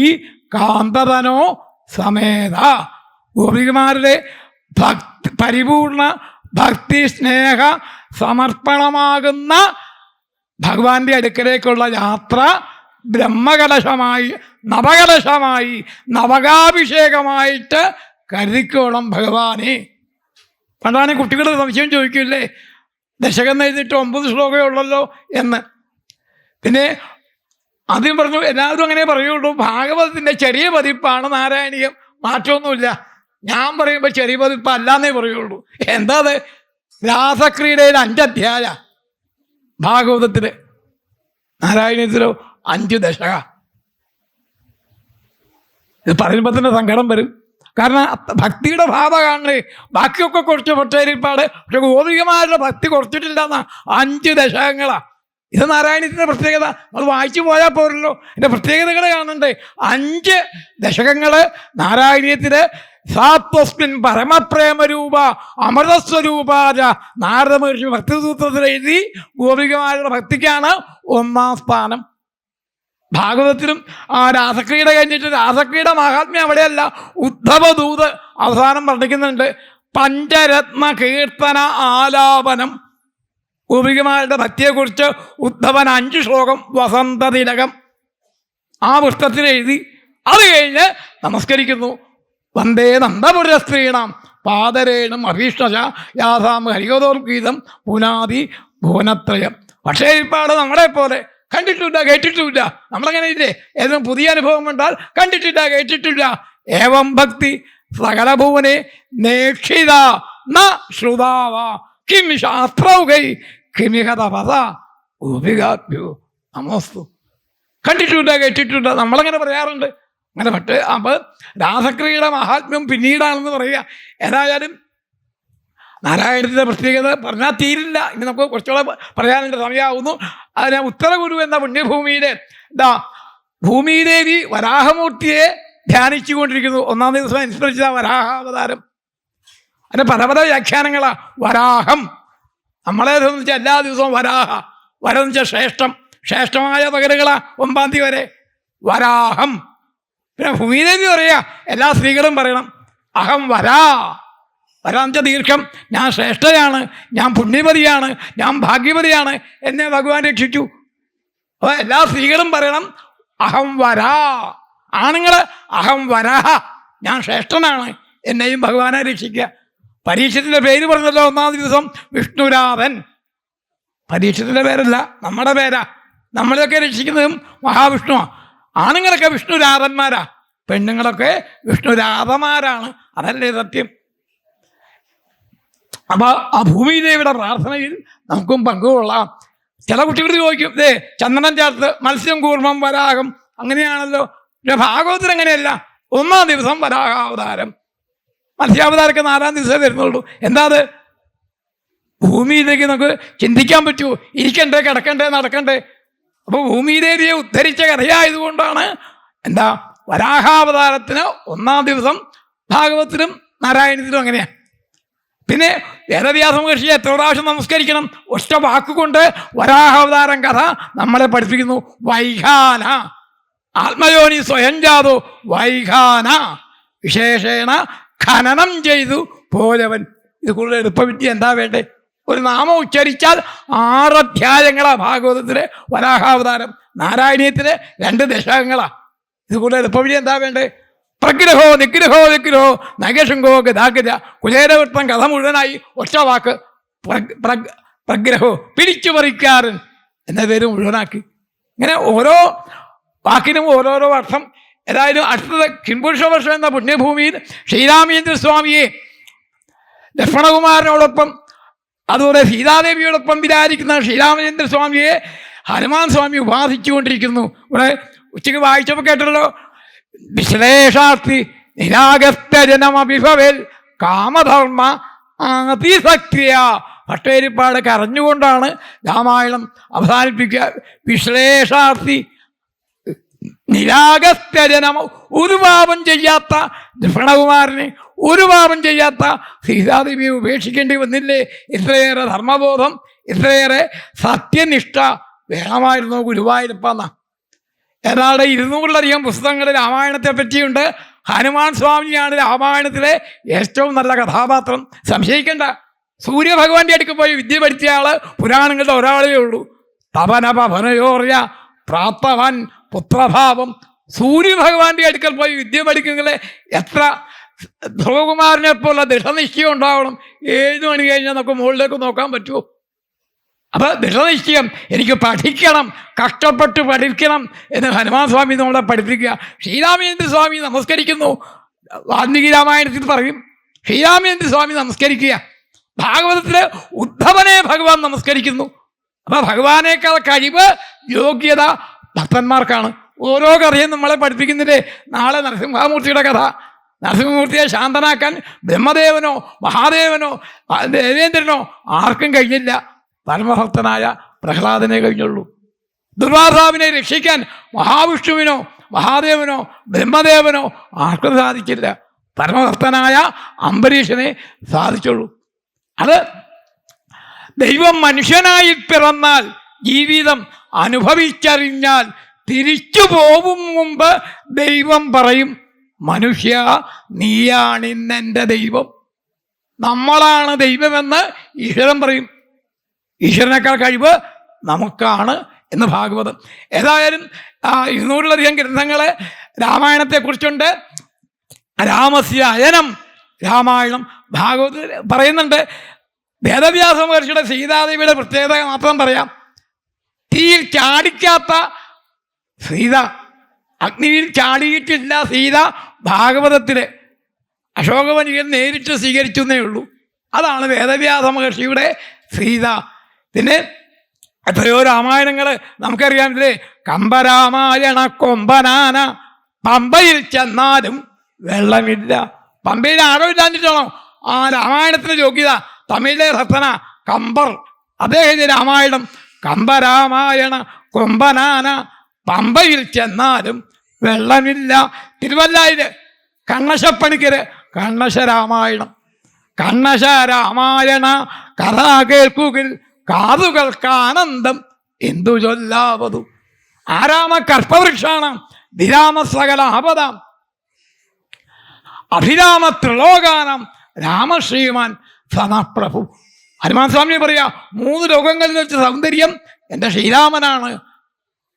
കാന്തതനോ സമേത. ഗോപികമാരുടെ പരിപൂർണ ഭക്തി സ്നേഹ സമർപ്പണമാകുന്ന ഭഗവാന്റെ അടുക്കലേക്കുള്ള യാത്ര ബ്രഹ്മകലശമായി, നവകലശമായി, നവകാഭിഷേകമായിട്ട് കരുതിക്കോളം ഭഗവാനെ. പണ്ടാണ് കുട്ടികൾ സംശയം ചോദിക്കില്ലേ, ദശകം എഴുതിയിട്ട് 9 ശ്ലോകമേ ഉള്ളല്ലോ എന്ന്. പിന്നെ ആദ്യം പറഞ്ഞു, എല്ലാവരും അങ്ങനെ പറയുള്ളൂ, ഭാഗവതത്തിൻ്റെ ചെറിയ പതിപ്പാണ് നാരായണീയം, മാറ്റമൊന്നുമില്ല. ഞാൻ പറയുമ്പോൾ ചെറിയ പതിപ്പ് അല്ലാന്നേ പറയുള്ളൂ. എന്താ അത്? രാസക്രീഡയിൽ 5 അധ്യായ, ഭാഗവതത്തിൽ, നാരായണീയത്തിലോ 5 ദശക. ഇത് പറയുമ്പോൾ തന്നെ സങ്കടം വരും. കാരണം ഭക്തിയുടെ ഭാവ കാണണേ. ബാക്കിയൊക്കെ കുറച്ച് ഭട്ടേരിപ്പാട്, പക്ഷെ ഗോപികമാരുടെ ഭക്തി കുറച്ചിട്ടില്ലെന്ന 5 ദശകങ്ങളാണ്. ഇത് നാരായണീയത്തിൻ്റെ പ്രത്യേകത. അത് വായിച്ചു പോയാൽ പോരല്ലോ, എൻ്റെ പ്രത്യേകതകൾ കാണണ്ടേ. 5 ദശകങ്ങൾ നാരായണീയത്തിൽ. സാത്വസ്മിൻ പരമപ്രേമരൂപ അമൃതസ്വരൂപാച നാരദ മഹർഷി ഭക്തിസൂത്രത്തിൽ എഴുതി. ഗോപികമാരുടെ ഭക്തിക്കാണ് 1-ാം സ്ഥാനം. ഭാഗവതത്തിലും ആ രാസക്രീഡ കഴിഞ്ഞിട്ട് രാസക്രീഡ മഹാത്മ്യം അവിടെയല്ല, ഉദ്ധവദൂത് അവസാനം വർണ്ണിക്കുന്നുണ്ട്. പഞ്ചരത്ന കീർത്തന ആലാപനം. ഗോപികമാരുടെ ഭക്തിയെക്കുറിച്ച് ഉദ്ധവൻ 5 ശ്ലോകം വസന്തതിലകം ആ പുസ്തകത്തിൽ എഴുതി. അത് കഴിഞ്ഞ് നമസ്കരിക്കുന്നു. വന്ദേ നന്ദപുരസ്ത്രീണാം പാദരേണും അഭീഷ്ടശ യാഥാം ഹരികതോർഗീതം പുനാദി ഭുവനത്രയം. പക്ഷേ ഇപ്പാട് നമ്മളെ പോലെ കണ്ടിട്ടില്ല, കേട്ടിട്ടില്ല. നമ്മളങ്ങനെ ഇല്ലേ? ഏതെങ്കിലും പുതിയ അനുഭവം കണ്ടാൽ കണ്ടിട്ടില്ല, കേട്ടിട്ടില്ല. ഏവം ഭക്തി സകലഭുവനെ നേക്ഷിത ന ശ്രുതാവ കിം ശാസ്ത്രൗകൈ കിമിഹ തപസ ഗോപികാഭ്യോ നമോസ്തു. കണ്ടിട്ടില്ല, കേട്ടിട്ടില്ല, നമ്മളങ്ങനെ പറയാറുണ്ട്. അങ്ങനെ പറ്റ്. അപ്പോൾ രാസക്രിയയുടെ മഹാത്മ്യം പിന്നീടാണെന്ന് പറയുക. ഏതായാലും നാരായണത്തിൻ്റെ പ്രത്യേകത പറഞ്ഞാൽ തീരില്ല. ഇനി നമുക്ക് കുറച്ചുകൂടെ പറയാനുള്ള സമയമാവുന്നു. അതിന് ഉത്തരഗുരു എന്ന പുണ്യഭൂമിയിലെ ഭൂമിദേവി വരാഹമൂർത്തിയെ ധ്യാനിച്ചു കൊണ്ടിരിക്കുന്നു. 1-ാം ദിവസം അനുസ്മരിച്ച വരാഹാവതാരം. അതിന് പല പല വ്യാഖ്യാനങ്ങളാണ്. വരാഹം നമ്മളെ സംബന്ധിച്ച് എല്ലാ ദിവസവും വരാഹ. വരെന്ന് വെച്ചാൽ ശ്രേഷ്ഠം, ശ്രേഷ്ഠമായ പകലുകളാണ് 9-ാം തീയതി വരെ വരാഹം. പിന്നെ ഭൂമിദേവി പറയുക, എല്ലാ സ്ത്രീകളും പറയണം അഹം വരാ. വരാന്ന് വെച്ചാൽ ദീർഘം. ഞാൻ ശ്രേഷ്ഠയാണ്, ഞാൻ പുണ്യവതിയാണ്, ഞാൻ ഭാഗ്യവതിയാണ്, എന്നെ ഭഗവാൻ രക്ഷിച്ചു. അപ്പോൾ എല്ലാ സ്ത്രീകളും പറയണം അഹം വരാ. ആണുങ്ങൾ അഹം വരാഹ, ഞാൻ ശ്രേഷ്ഠനാണ്, എന്നെയും ഭഗവാനെ രക്ഷിക്കുക. പരീക്ഷത്തിൻ്റെ പേര് പറഞ്ഞല്ലോ 1-ാം ദിവസം, വിഷ്ണുരാധൻ. പരീക്ഷത്തിൻ്റെ പേരല്ല, നമ്മുടെ പേരാ. നമ്മളെയൊക്കെ രക്ഷിക്കുന്നതും മഹാവിഷ്ണുവാണ്. ആണുങ്ങളൊക്കെ വിഷ്ണുരാധന്മാരാ, പെണ്ണുങ്ങളൊക്കെ വിഷ്ണുരാധമാരാണ്. അതല്ലേ സത്യം. അപ്പോൾ ആ ഭൂമിദേവിയുടെ പ്രാർത്ഥനയിൽ നമുക്കും പങ്കുകൊള്ളാം. ചില കുട്ടികൾ ചോദിക്കും, ചന്ദനം ചേർത്ത് മത്സ്യം കൂർമ്മം വരാഹം അങ്ങനെയാണല്ലോ. പക്ഷെ ഭാഗവതത്തിൽ അങ്ങനെയല്ല. 1-ാം ദിവസം വരാഹാവതാരം, മത്സ്യാവതാരമൊക്കെ 4-ാം ദിവസമേ വരുന്നുള്ളൂ. എന്താ അത്? ഭൂമിയിലേക്ക് നമുക്ക് ചിന്തിക്കാൻ പറ്റുമോ? ഇരിക്കണ്ടേ, കിടക്കണ്ടേ, നടക്കണ്ടേ? അപ്പോൾ ഭൂമിദേവിയെ ഉദ്ധരിച്ച കഥയായതുകൊണ്ടാണ് എന്താ വരാഹാവതാരത്തിന് 1-ാം ദിവസം. ഭാഗവത്തിലും നാരായണത്തിലും അങ്ങനെയാണ്. പിന്നെ വേദവ്യാസ മഹർഷിയെ എത്ര പ്രാവശ്യം നമസ്കരിക്കണം? ഒറ്റ വാക്കുകൊണ്ട് വരാഹാവതാരം കഥ നമ്മളെ പഠിപ്പിക്കുന്നു. വൈഖാന ആത്മയോനി സ്വയം ജാതോ വൈഖാന വിശേഷേണ ഖനനം ചെയ്തു പോലവൻ. ഇത് കൂടുതൽ എളുപ്പവിദ്യ എന്താ വേണ്ടേ? ഒരു നാമം ഉച്ചരിച്ചാൽ 6 അധ്യായങ്ങളാണ് ഭാഗവതത്തിലെ വരാഹാവതാരം. നാരായണീയത്തിലെ 2 ദശകങ്ങളാണ്. ഇത് കൂടുതൽ എളുപ്പവിദ്യ എന്താ വേണ്ടേ? പ്രഗ്രഹോ നിഗ്രഹോ വിഗ്രഹോ നഗശുങ്കോ ഗതാഗത. കുചേരവൃത്തം കഥ മുഴുവനായി ഒറ്റ വാക്ക്. പ്രഗ്രഹോ പിടിച്ചു പറിക്കാരൻ. എന്ന പേര് മുഴുവനാക്കി. ഇങ്ങനെ ഓരോ വാക്കിനും ഓരോരോ അർത്ഥം. ഏതായാലും അടുത്തത് കിംപുരുഷ വർഷം എന്ന പുണ്യഭൂമിയിൽ ശ്രീരാമചന്ദ്ര സ്വാമിയെ ലക്ഷ്മണകുമാരനോടൊപ്പം അതുപോലെ സീതാദേവിയോടൊപ്പം വിരാജിക്കുന്ന ശ്രീരാമചന്ദ്ര സ്വാമിയെ ഹനുമാൻ സ്വാമി ഉപാസിച്ചുകൊണ്ടിരിക്കുന്നു. ഇവിടെ ഉച്ചയ്ക്ക് വായിച്ചപ്പോൾ കേട്ടല്ലോ, വിശ്ലേഷാർത്ഥി നിരാഗസ്തജനമഭിഭവേൽ കാമധർമ്മ അതിസക്രിയ. ഭട്ടേരിപ്പാട് കരഞ്ഞുകൊണ്ടാണ് രാമായണം അവസാനിപ്പിക്കുക. വിശ്ലേഷാർത്ഥി നിരാഗസ്തജനം, ഒരു പാപം ചെയ്യാത്ത ലക്ഷ്മണകുമാരനെ, ഒരു പാപം ചെയ്യാത്ത സീതാദേവിയെ ഉപേക്ഷിക്കേണ്ടി വന്നില്ലേ? ഇത്രയേറെ ധർമ്മബോധം, ഇത്രയേറെ സത്യനിഷ്ഠ വേണമായിരുന്നു ഗുരുവായൂരപ്പന്ന. ഏതാണ്ട് 200-ലധികം പുസ്തകങ്ങൾ രാമായണത്തെ പറ്റിയുണ്ട്. ഹനുമാൻ സ്വാമിയാണ് രാമായണത്തിലെ ഏറ്റവും നല്ല കഥാപാത്രം. സംശയിക്കേണ്ട. സൂര്യഭഗവാന്റെ അടുക്ക് പോയി വിദ്യ പഠിച്ച ആള് പുരാണങ്ങളുടെ ഒരാളേ ഉള്ളൂ. തപനപനയോർയ പ്രാപ്തവൻ പുത്രഭാവം. സൂര്യഭഗവാന്റെ അടുക്കൽ പോയി വിദ്യ പഠിക്കുന്നത് എത്ര ധ്രുവകുമാരനെ പോലെ ദൃഢനിശ്ചയം ഉണ്ടാവണം. 7 മണി കഴിഞ്ഞാൽ നമുക്ക് മുകളിലേക്ക് നോക്കാൻ പറ്റുമോ? അപ്പം ദൃഢനിശ്ചയം, എനിക്ക് പഠിക്കണം, കഷ്ടപ്പെട്ട് പഠിക്കണം എന്ന് ഹനുമാൻ സ്വാമി നമ്മളെ പഠിപ്പിക്കുക. ശ്രീരാമചന്ദ്ര സ്വാമി നമസ്കരിക്കുന്നു. വാൽമീകി രാമായണത്തിൽ പറയും ശ്രീരാമചന്ദ്ര സ്വാമി നമസ്കരിക്കുക. ഭാഗവതത്തില് ഉദ്ധവനെ ഭഗവാൻ നമസ്കരിക്കുന്നു. അപ്പം ഭഗവാനേക്കാൾ കഴിവ്, യോഗ്യത ഭക്തന്മാർക്കാണ്. ഓരോ കഥയും നമ്മളെ പഠിപ്പിക്കുന്നില്ലേ. നാളെ നരസിംഹമൂർത്തിയുടെ കഥ. നരസിംഹമൂർത്തിയെ ശാന്തനാക്കാൻ ബ്രഹ്മദേവനോ മഹാദേവനോ ദേവേന്ദ്രനോ ആർക്കും കഴിഞ്ഞില്ല. പരമഭക്തനായ പ്രഹ്ലാദനെ കഴിഞ്ഞുള്ളൂ. ദുർവാസാവിനെ രക്ഷിക്കാൻ മഹാവിഷ്ണുവിനോ മഹാദേവനോ ബ്രഹ്മദേവനോ ആർക്കും സാധിച്ചില്ല. പരമഭക്തനായ അംബരീഷനെ സാധിച്ചുള്ളൂ. അത് ദൈവം മനുഷ്യനായി പിറന്നാൽ, ജീവിതം അനുഭവിച്ചറിഞ്ഞാൽ തിരിച്ചു പോകും മുമ്പ് ദൈവം പറയും, മനുഷ്യ നീയാണിന്നെൻ്റെ ദൈവം. നമ്മളാണ് ദൈവമെന്ന് ഈശ്വരൻ പറയും. ഈശ്വരനേക്കാൾ കഴിവ് നമുക്കാണ് എന്ന് ഭാഗവതം. ഏതായാലും 200-ലധികം ഗ്രന്ഥങ്ങള് രാമായണത്തെക്കുറിച്ചുണ്ട്. രാമസ്യ അയനം രാമായണം ഭാഗവതത്തിൽ പറയുന്നുണ്ട്. വേദവ്യാസ മഹർഷിയുടെ സീതാദേവിയുടെ പ്രത്യേകത മാത്രം പറയാം. തീയിൽ ചാടിക്കാത്ത സീത, അഗ്നിയിൽ ചാടിയിട്ടില്ല സീത. ഭാഗവതത്തിലെ അശോകവനികൻ നേരിട്ട് സ്വീകരിച്ചു എന്നേ ഉള്ളൂ. അതാണ് വേദവ്യാസ മഹർഷിയുടെ സീത. പിന്നെ എത്രയോ രാമായണങ്ങൾ നമുക്കറിയാമില്ലേ. കമ്പരാമായണ കൊമ്പനാന പമ്പയിൽ ചെന്നാലും വെള്ളമില്ല. പമ്പയിൽ ആരോ ഇല്ലാഞ്ഞിട്ടാണോ ആ രാമായണത്തിന് യോഗ്യത? തമിഴിലെ രത്ന കമ്പർ, അദ്ദേഹത്തിന്റെ രാമായണം. കമ്പരാമായണ കൊമ്പനാന പമ്പയിൽ ചെന്നാലും വെള്ളമില്ല. തിരുവല്ലായില് കണ്ണശപ്പണിക്കര് കണ്ണശ രാമായണം. കണ്ണശ രാമായണ കഥ കേൾക്കുകിൽ കാതുകൾക്കാനന്ദം എന്തു ചൊല്ലാവതു. ആരാമ കൽപ്പവൃക്ഷാണ് വിരാമ സകല ആപദാം അഭിരാമ ത്രിലോകാനം രാമശ്രീമാൻ സനപ്രഭു. ഹനുമാൻ സ്വാമി പറയാ, 3 ലോകങ്ങളിൽ വെച്ച് സൗന്ദര്യം എൻ്റെ ശ്രീരാമനാണ്.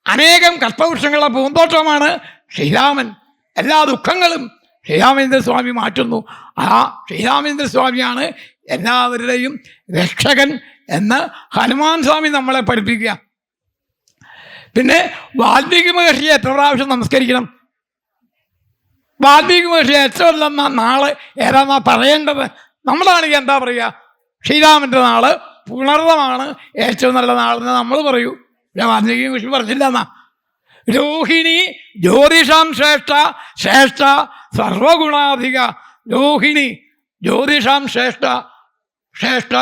അനേകം കൽപ്പവൃക്ഷങ്ങളുടെ പൂന്തോട്ടമാണ് ശ്രീരാമൻ. എല്ലാ ദുഃഖങ്ങളും ശ്രീരാമചന്ദ്ര സ്വാമി മാറ്റുന്നു. ആ ശ്രീരാമചന്ദ്ര സ്വാമിയാണ് എല്ലാവരുടെയും രക്ഷകൻ എന്ന് ഹനുമാൻ സ്വാമി നമ്മളെ പഠിപ്പിക്കുക. പിന്നെ വാൽമീകി മഹർഷിയെ എത്ര പ്രാവശ്യം നമസ്കരിക്കണം? വാൽമീകി മഹർഷിയെ ഏറ്റവും നാള് ഏതാന്നാ പറയേണ്ടത്? നമ്മളാണെങ്കിൽ എന്താ പറയുക? ശ്രീരാമൻ്റെ നാള് പുണർന്നമാണ് ഏറ്റവും നല്ല നാളെന്ന് നമ്മൾ പറയൂ. വാൽമീകി മഹർഷി പറഞ്ഞില്ല എന്നാ. രോഹിണി ജ്യോതിഷാം ശ്രേഷ്ഠ ശ്രേഷ്ഠ സർവഗുണാധിക. രോഹിണി ജ്യോതിഷാം ശ്രേഷ്ഠ ശ്രേഷ്ഠ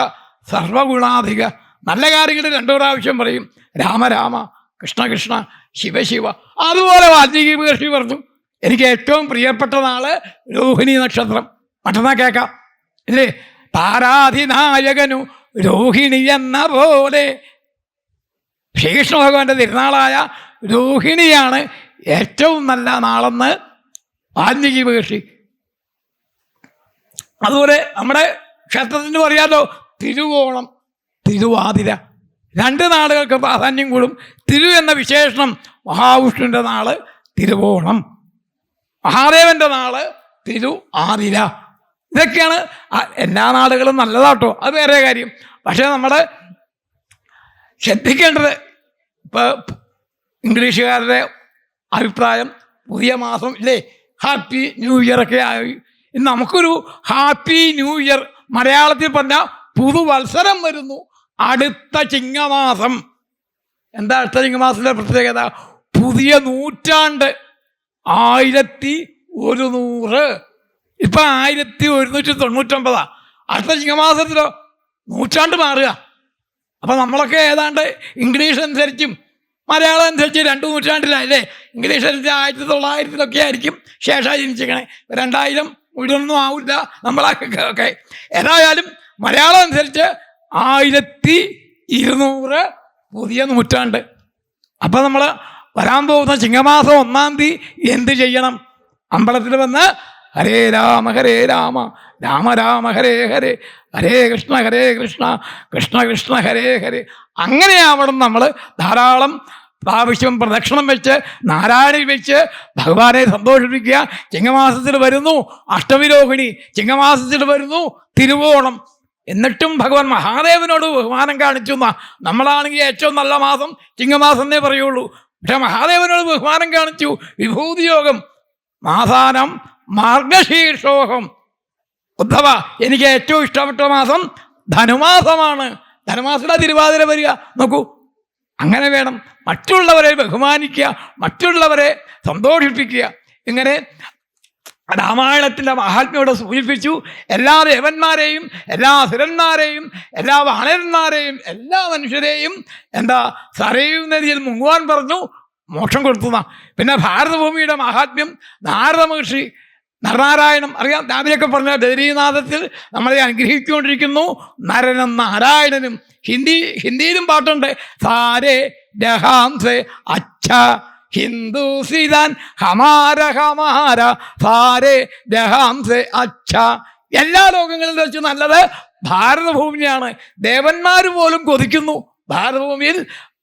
സർവഗുണാധിക. നല്ല കാര്യങ്ങൾ 2 പ്രാവശ്യം പറയും. രാമ രാമ കൃഷ്ണ കൃഷ്ണ ശിവ ശിവ. അതുപോലെ വാൽമീകി മഹർഷി പറഞ്ഞു, എനിക്ക് ഏറ്റവും പ്രിയപ്പെട്ട നാള് രോഹിണി നക്ഷത്രം. മറ്റന്നാ കേൾക്കാം ഇല്ലേ? താരാധിനായകനു രോഹിണി എന്ന പോലെ. ശ്രീകൃഷ്ണ ഭഗവാന്റെ തിരുനാളായ രോഹിണിയാണ് ഏറ്റവും നല്ല നാളെന്ന് വാൽമീകി മഹർഷി. അതുപോലെ നമ്മുടെ ക്ഷേത്രത്തിന് പറയാലോ, തിരുവോണം തിരുവാതിര. 2 നാളുകൾക്ക് പ്രാധാന്യം കൂടും. തിരു എന്ന വിശേഷണം മഹാവിഷ്ണുവിൻ്റെ നാള് തിരുവോണം, മഹാദേവൻ്റെ നാള് തിരു ആതിര. ഇതൊക്കെയാണ്. എല്ലാ നാടുകളും നല്ലതാട്ടോ, അത് വേറെ കാര്യം. പക്ഷേ നമ്മൾ ശ്രദ്ധിക്കേണ്ടത് ഇപ്പോൾ ഇംഗ്ലീഷുകാരുടെ അഭിപ്രായം പുതിയ മാസം ഇല്ലേ, ഹാപ്പി ന്യൂ ഇയർ ഒക്കെ ആയി. നമുക്കൊരു ഹാപ്പി ന്യൂ ഇയർ മലയാളത്തിൽ പറഞ്ഞാൽ പുതുവത്സരം വരുന്നു. അടുത്ത ചിങ്ങമാസം. എന്താ അടുത്ത ചിങ്ങമാസത്തിൻ്റെ പ്രത്യേകത? പുതിയ നൂറ്റാണ്ട്. 1100. ഇപ്പം 1199. അടുത്ത ചിങ്ങമാസത്തിലോ നൂറ്റാണ്ട് മാറുക. അപ്പം നമ്മളൊക്കെ ഏതാണ്ട് ഇംഗ്ലീഷ് അനുസരിച്ചും മലയാളം അനുസരിച്ച് 2 നൂറ്റാണ്ടിലല്ലേ. ഇംഗ്ലീഷ് അനുസരിച്ച് 1900 ആയിരിക്കും ശേഷം ജനിച്ചിരിക്കണേ. 2000 മുഴുവനൊന്നും ആവില്ല നമ്മളൊക്കെ. ഏതായാലും മലയാളം അനുസരിച്ച് 1200 പുതിയ നൂറ്റാണ്ട്. അപ്പം നമ്മൾ വരാൻ പോകുന്ന ചിങ്ങമാസം 1-ാം തീയതി എന്ത് ചെയ്യണം? അമ്പലത്തിൽ വന്ന് ഹരേ രാമ രാമ രാമ ഹരേ ഹരേ, ഹരേ കൃഷ്ണ കൃഷ്ണ കൃഷ്ണ ഹരേ ഹരേ. അങ്ങനെയാവണം നമ്മൾ ധാരാളം പ്രാവശ്യം പ്രദക്ഷിണം വെച്ച് നാരായണി വെച്ച് ഭഗവാനെ സന്തോഷിപ്പിക്കുക. ചിങ്ങമാസത്തിൽ വരുന്നു അഷ്ടമിരോഹിണി, ചിങ്ങമാസത്തിൽ വരുന്നു തിരുവോണം. എന്നിട്ടും ഭഗവാൻ മഹാദേവനോട് ബഹുമാനം കാണിച്ചു. നമ്മളാണെങ്കിൽ ഏറ്റവും നല്ല മാസം ചിങ്ങമാസം എന്നേ പറയുള്ളൂ. പക്ഷെ മഹാദേവനോട് ബഹുമാനം കാണിച്ചു. വിഭൂതി യോഗം. മാസാനം മാർഗശീർഷോഹം. ഉദ്ധവ, എനിക്ക് ഏറ്റവും ഇഷ്ടപ്പെട്ട മാസം ധനുമാസമാണ്. ധനുമാസത്തിലെ തിരുവാതിര വരിക. നോക്കൂ, അങ്ങനെ വേണം. മറ്റുള്ളവരെ ബഹുമാനിക്കുക, മറ്റുള്ളവരെ സന്തോഷിപ്പിക്കുക. ഇങ്ങനെ രാമായണത്തിൻ്റെ മഹാത്മ്യോടെ സൂചിപ്പിച്ചു. എല്ലാ ദേവന്മാരെയും എല്ലാ അസുരന്മാരെയും എല്ലാ വാനരന്മാരെയും എല്ലാ മനുഷ്യരെയും സരയൂ നദിയിൽ മുങ്ങുവാൻ പറഞ്ഞു, മോക്ഷം കൊടുത്തുന്ന. പിന്നെ ഭാരതഭൂമിയുടെ മഹാത്മ്യം നാരദ മഹർഷി നരനാരായണം അറിയാം. രാവിലെയൊക്കെ പറഞ്ഞ ബദരീനാഥത്തിൽ നമ്മളെ അനുഗ്രഹിച്ചുകൊണ്ടിരിക്കുന്നു നരനും നാരായണനും. ഹിന്ദിയിലും പാട്ടുണ്ട്. സാരേ രഹാംസെ അച്ഛ ഹിന്ദുസിതാൻ ഹമാര ഹമാര സാരേ രഹാംസെ അച്ഛ. എല്ലാ ലോകങ്ങളിലും വെച്ച് നല്ലത് ഭാരതഭൂമിയാണ്. ദേവന്മാർ പോലും കൊതിക്കുന്നു. ഭാരതഭൂമിയിൽ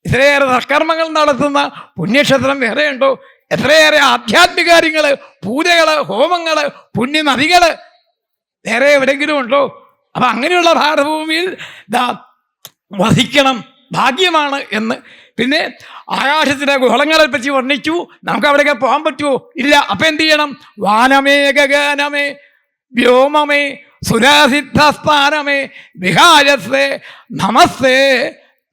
ഇത്രയേറെ സത്കർമ്മങ്ങൾ നടത്തുന്ന പുണ്യക്ഷേത്രം വേറെയുണ്ടോ? എത്രയേറെ ആധ്യാത്മിക കാര്യങ്ങൾ, പൂജകൾ, ഹോമങ്ങൾ, പുണ്യനദികൾ വേറെ എവിടെയെങ്കിലും ഉണ്ടോ? അപ്പം അങ്ങനെയുള്ള ഭാരതഭൂമിയിൽ വസിക്കണം, ഭാഗ്യമാണ് എന്ന്. പിന്നെ ആകാശത്തിലെ ഗോളങ്ങളെ പറ്റി വർണ്ണിച്ചു. നമുക്ക് അവിടെയൊക്കെ പോകാൻ പറ്റുമോ? ഇല്ല. അപ്പം എന്ത് ചെയ്യണം? വാനമേ ഗഗനമേ വ്യോമമേ സുരസിദ്ധസ്ഥാനമേ വിഹാരസേ നമസ്തേ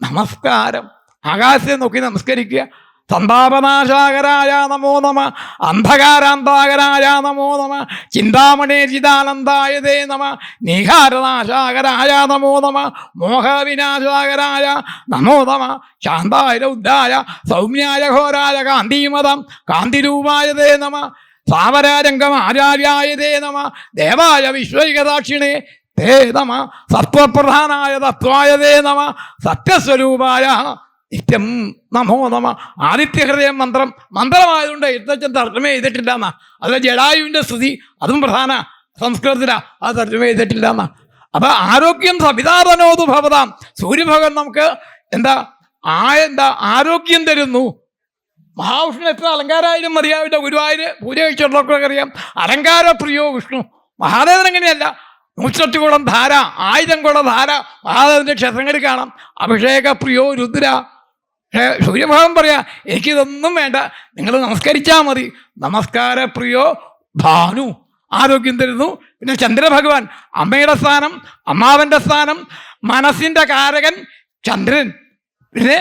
നമസ്കാരം. ആകാശത്തെ നോക്കി നമസ്കരിക്കുക. സന്താപനാശാകരായ നമോ നമ, അന്ധകാരാന്താകരായ നമോ നമ, ചിന്താമണേ ചിദാനന്ദായ തേ നമ, നീഹാരനാശാകരായ നമോ നമ, മോഹവിനാശാകരായ നമോ നമ, ശാന്തായ രൗദ്രായ സൗമ്യായ ഘോരായ കാന്തിമതം കാന്തിരൂപായ തേ നമ, സാവരാരംഗം ആചാര്യായ തേ നമ, ദേവായ വിശ്വൈകദാക്ഷിണേ തേ നമ, സത്വപ്രധാനായ തത്വായ തേ നമ, സത്യസ്വരൂപായ നിത്യം നമോ നമ. ആദിത്യഹൃദയം മന്ത്രമായതുകൊണ്ട് എഴുത്തച്ഛൻ തർജ്ജമ ചെയ്തിട്ടില്ല എന്നാ. അല്ല ജടായുവിൻ്റെ സ്തുതി, അതും പ്രധാന സംസ്കൃതത്തിലാണ്, അത് തർജ്ജമ ചെയ്തിട്ടില്ല എന്നാ. അപ്പം ആരോഗ്യം സവിതാതനോതു ഭവതാം. സൂര്യഭഗവൻ നമുക്ക് ആരോഗ്യം തരുന്നു. മഹാവിഷ്ണു എത്ര അലങ്കാരമായാലും മതിയാവില്ല. ഗുരുവായൂർ പൂജ കഴിച്ചുള്ളവർക്കൊക്കെ അറിയാം, അലങ്കാരപ്രിയോ വിഷ്ണു. മഹാദേവൻ അങ്ങനെയല്ല. 108 കുടം ധാര, 1000 കുടം ധാര മഹാദേവൻ്റെ ക്ഷേത്രങ്ങളിൽ കാണാം. അഭിഷേക പ്രിയോ രുദ്ര. സൂര്യഭഗവാൻ പറയാ, എനിക്കിതൊന്നും വേണ്ട, നിങ്ങൾ നമസ്കരിച്ചാൽ മതി. നമസ്കാര പ്രിയോ ഭാനു, ആരോഗ്യം തരുന്നു. പിന്നെ ചന്ദ്രഭഗവാൻ, അമ്മയുടെ സ്ഥാനം, അമ്മാവൻ്റെ സ്ഥാനം, മനസ്സിൻ്റെ കാരകൻ ചന്ദ്രൻ. പിന്നെ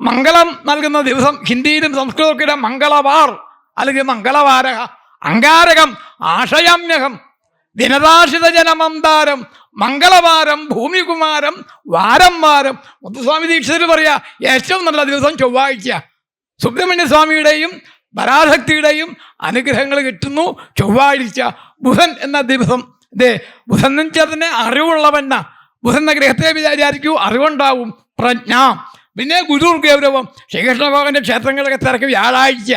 മംഗളം നൽകുന്ന ദിവസം ഹിന്ദിയിലും സംസ്കൃതത്തിലെ മംഗളവാർ അല്ലെങ്കിൽ മംഗളവാരക. അങ്കാരകം ആശയാമ്യഹം, ദിനദാശിത ജനമന്താരം, മംഗളവാരം, ഭൂമികുമാരം, വാരം മുത്തുസ്വാമി ദീക്ഷിതർ പറയാ ഏറ്റവും നല്ല ദിവസം ചൊവ്വാഴ്ച. സുബ്രഹ്മണ്യ സ്വാമിയുടെയും പരാശക്തിയുടെയും അനുഗ്രഹങ്ങൾ കിട്ടുന്നു ചൊവ്വാഴ്ച. ബുധൻ എന്ന ദിവസം, ബുധൻ എന്ന് വെച്ചാൽ തന്നെ അറിവുള്ളവന്ന. ബുധൻ എന്ന ഗ്രഹത്തെ വിചാരിക്കൂ, അറിവുണ്ടാവും, പ്രജ്ഞ. പിന്നെ ഗുരു ഗൗരവം. ശ്രീകൃഷ്ണ ഭഗവാന്റെ ക്ഷേത്രങ്ങളൊക്കെ തിരക്ക് വ്യാഴാഴ്ച.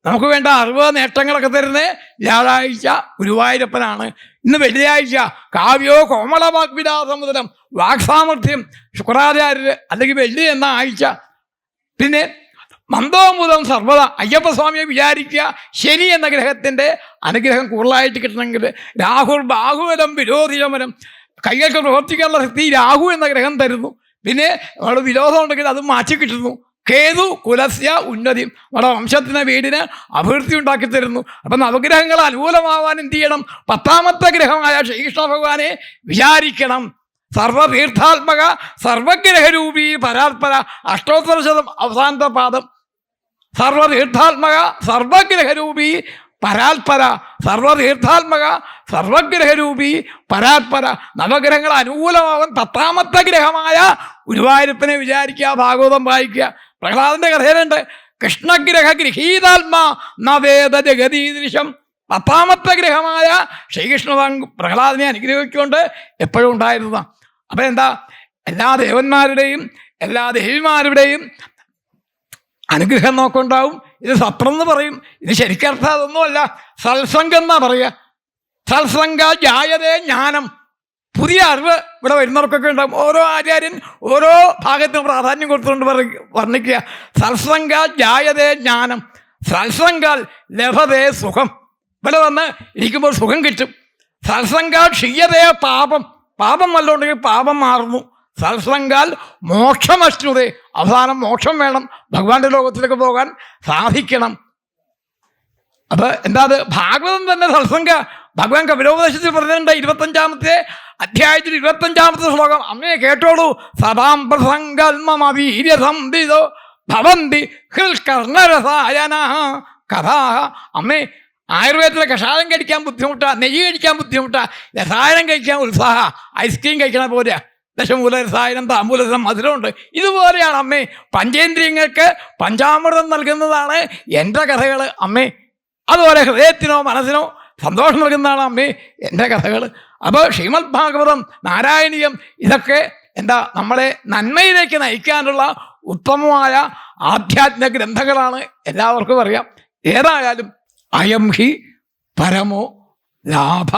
നമുക്ക് വേണ്ട അറിവ് നേട്ടങ്ങളൊക്കെ തരുന്നത് വ്യാഴാഴ്ച ഗുരുവായൂരപ്പനാണ്. ഇന്ന് വെള്ളിയാഴ്ച കാവ്യോ കോമളവാഗ്വിലാസമുദ്രം, വാക്സാമർഥ്യം ശുക്രാചാര്യർ അല്ലെങ്കിൽ വെള്ളി എന്ന ആഴ്ച. പിന്നെ മന്ദോമുദം സർവ്വത, അയ്യപ്പസ്വാമിയെ വിചാരിക്കുക. ശനി എന്ന ഗ്രഹത്തിൻ്റെ അനുഗ്രഹം കൂടുതലായിട്ട് കിട്ടണമെങ്കിൽ രാഹുൽ ബാഹുബലം വിരോധിതമനം, കൈകൾക്ക് പ്രവർത്തിക്കാനുള്ള ശക്തി രാഹു എന്ന ഗ്രഹം തരുന്നു. പിന്നെ നമ്മുടെ വിരോധം ഉണ്ടെങ്കിൽ അത് മാറ്റി കിട്ടുന്നു. കേതു കുലസ്യ ഉന്നതി, നമ്മുടെ വംശത്തിന് വീടിന് അഭിവൃദ്ധി ഉണ്ടാക്കി തരുന്നു. അപ്പം നവഗ്രഹങ്ങൾ അനുകൂലമാവാൻ എന്ത് ചെയ്യണം? 10ാമത്തെ ഗ്രഹമായ ശ്രീകൃഷ്ണ ഭഗവാനെ വിചാരിക്കണം. സർവതീർത്ഥാത്മക സർവഗ്രഹരൂപി പരാത്പര, അഷ്ടോത്തരശതം അവസാനത്തെ പാദം. സർവതീർത്ഥാത്മക സർവഗ്രഹരൂപി പരാത്പര, സർവതീർത്ഥാത്മക സർവഗ്രഹരൂപി പരാത്പര. നവഗ്രഹങ്ങൾ അനുകൂലമാവാൻ 10ാമത്തെ ഗ്രഹമായ ഗുരുവായൂരപ്പനെ വിചാരിക്കുക, ഭാഗവതം വായിക്കുക. പ്രഹ്ലാദന്റെ കഥയിലുണ്ട്, കൃഷ്ണഗ്രഹ ഗൃഹീതാത്മാ നവേദ ജഗതീദൃശം. 10ാമത്തെ ഗ്രഹമായ ശ്രീകൃഷ്ണ പ്രഹ്ലാദനെ അനുഗ്രഹിച്ചുകൊണ്ട് എപ്പോഴും ഉണ്ടായിരുന്നതാണ്. അപ്പം എന്താ, എല്ലാ ദേവന്മാരുടെയും എല്ലാ ദേവിമാരുടെയും അനുഗ്രഹം നോക്കുണ്ടാവും. ഇത് സത്രം എന്ന് പറയും. ഇത് ശരിക്കർത്ഥം അതൊന്നുമല്ല, സത്സംഗം എന്നാ പറയുക. സത്സംഗ ജായതേ ജ്ഞാനം. പുതിയ അറിവ് ഇവിടെ വരുന്നവർക്കൊക്കെ ഉണ്ടാകും. ഓരോ ആചാര്യൻ ഓരോ ഭാഗത്തിന് പ്രാധാന്യം കൊടുത്തുകൊണ്ട് വർണ്ണിക്കുക. സത്സംഗ ജായതേ ജ്ഞാനം, സത്സംഗാൽ ലഭതേ സുഖം. ഇവിടെ വന്ന് ഇരിക്കുമ്പോൾ സുഖം കിട്ടും. സത്സംഗാൽ ക്ഷീയതേ പാപം, പാപം വല്ലതുണ്ടെങ്കിൽ പാപം മാറുന്നു. സത്സംഗാൽ മോക്ഷമശ്നുതേ, അവസാനം മോക്ഷം വേണം, ഭഗവാന്റെ ലോകത്തിലേക്ക് പോകാൻ സാധിക്കണം. അപ്പൊ എന്താ അത്? ഭാഗവതം തന്നെ സത്സംഗ. ഭഗവാൻ കപിലോപദേശത്തിൽ പറഞ്ഞിട്ടുണ്ട് 25ാമത്തെ അധ്യായത്തിൽ 25ാമത്തെ ശ്ലോകം. അമ്മയെ കേട്ടോളൂ. സദാം പ്രസംഗൽമവീര്യസംധിതോ ഭവന്തി ഹൃൽകർണരസായന കഥാ. അമ്മേ, ആയുർവേദത്തിലെ കഷായം കഴിക്കാൻ ബുദ്ധിമുട്ടാ, നെയ്യ് കഴിക്കാൻ ബുദ്ധിമുട്ടാ, രസായനം കഴിക്കാൻ ഉത്സാഹ, ഐസ്ക്രീം കഴിക്കണ പോലെ ദശമൂല രസായനം, താമ്പൂലസം, മധുരമുണ്ട്. ഇതുപോലെയാണ് അമ്മേ പഞ്ചേന്ദ്രിയങ്ങൾക്ക് പഞ്ചാമൃതം നൽകുന്നതാണ് എൻ്റെ കഥകൾ അമ്മേ. അതുപോലെ ഹൃദയത്തിനോ മനസ്സിനോ സന്തോഷം നൽകുന്നതാണ് അമ്മേ എൻ്റെ കഥകൾ. അപ്പോൾ ശ്രീമദ് ഭാഗവതം, നാരായണീയം, ഇതൊക്കെ എന്താ നമ്മളെ നന്മയിലേക്ക് നയിക്കാനുള്ള ഉത്തമമായ ആധ്യാത്മിക ഗ്രന്ഥങ്ങളാണ്. എല്ലാവർക്കും അറിയാം. ഏതായാലും അയം ഹി പരമോ ലാഭ.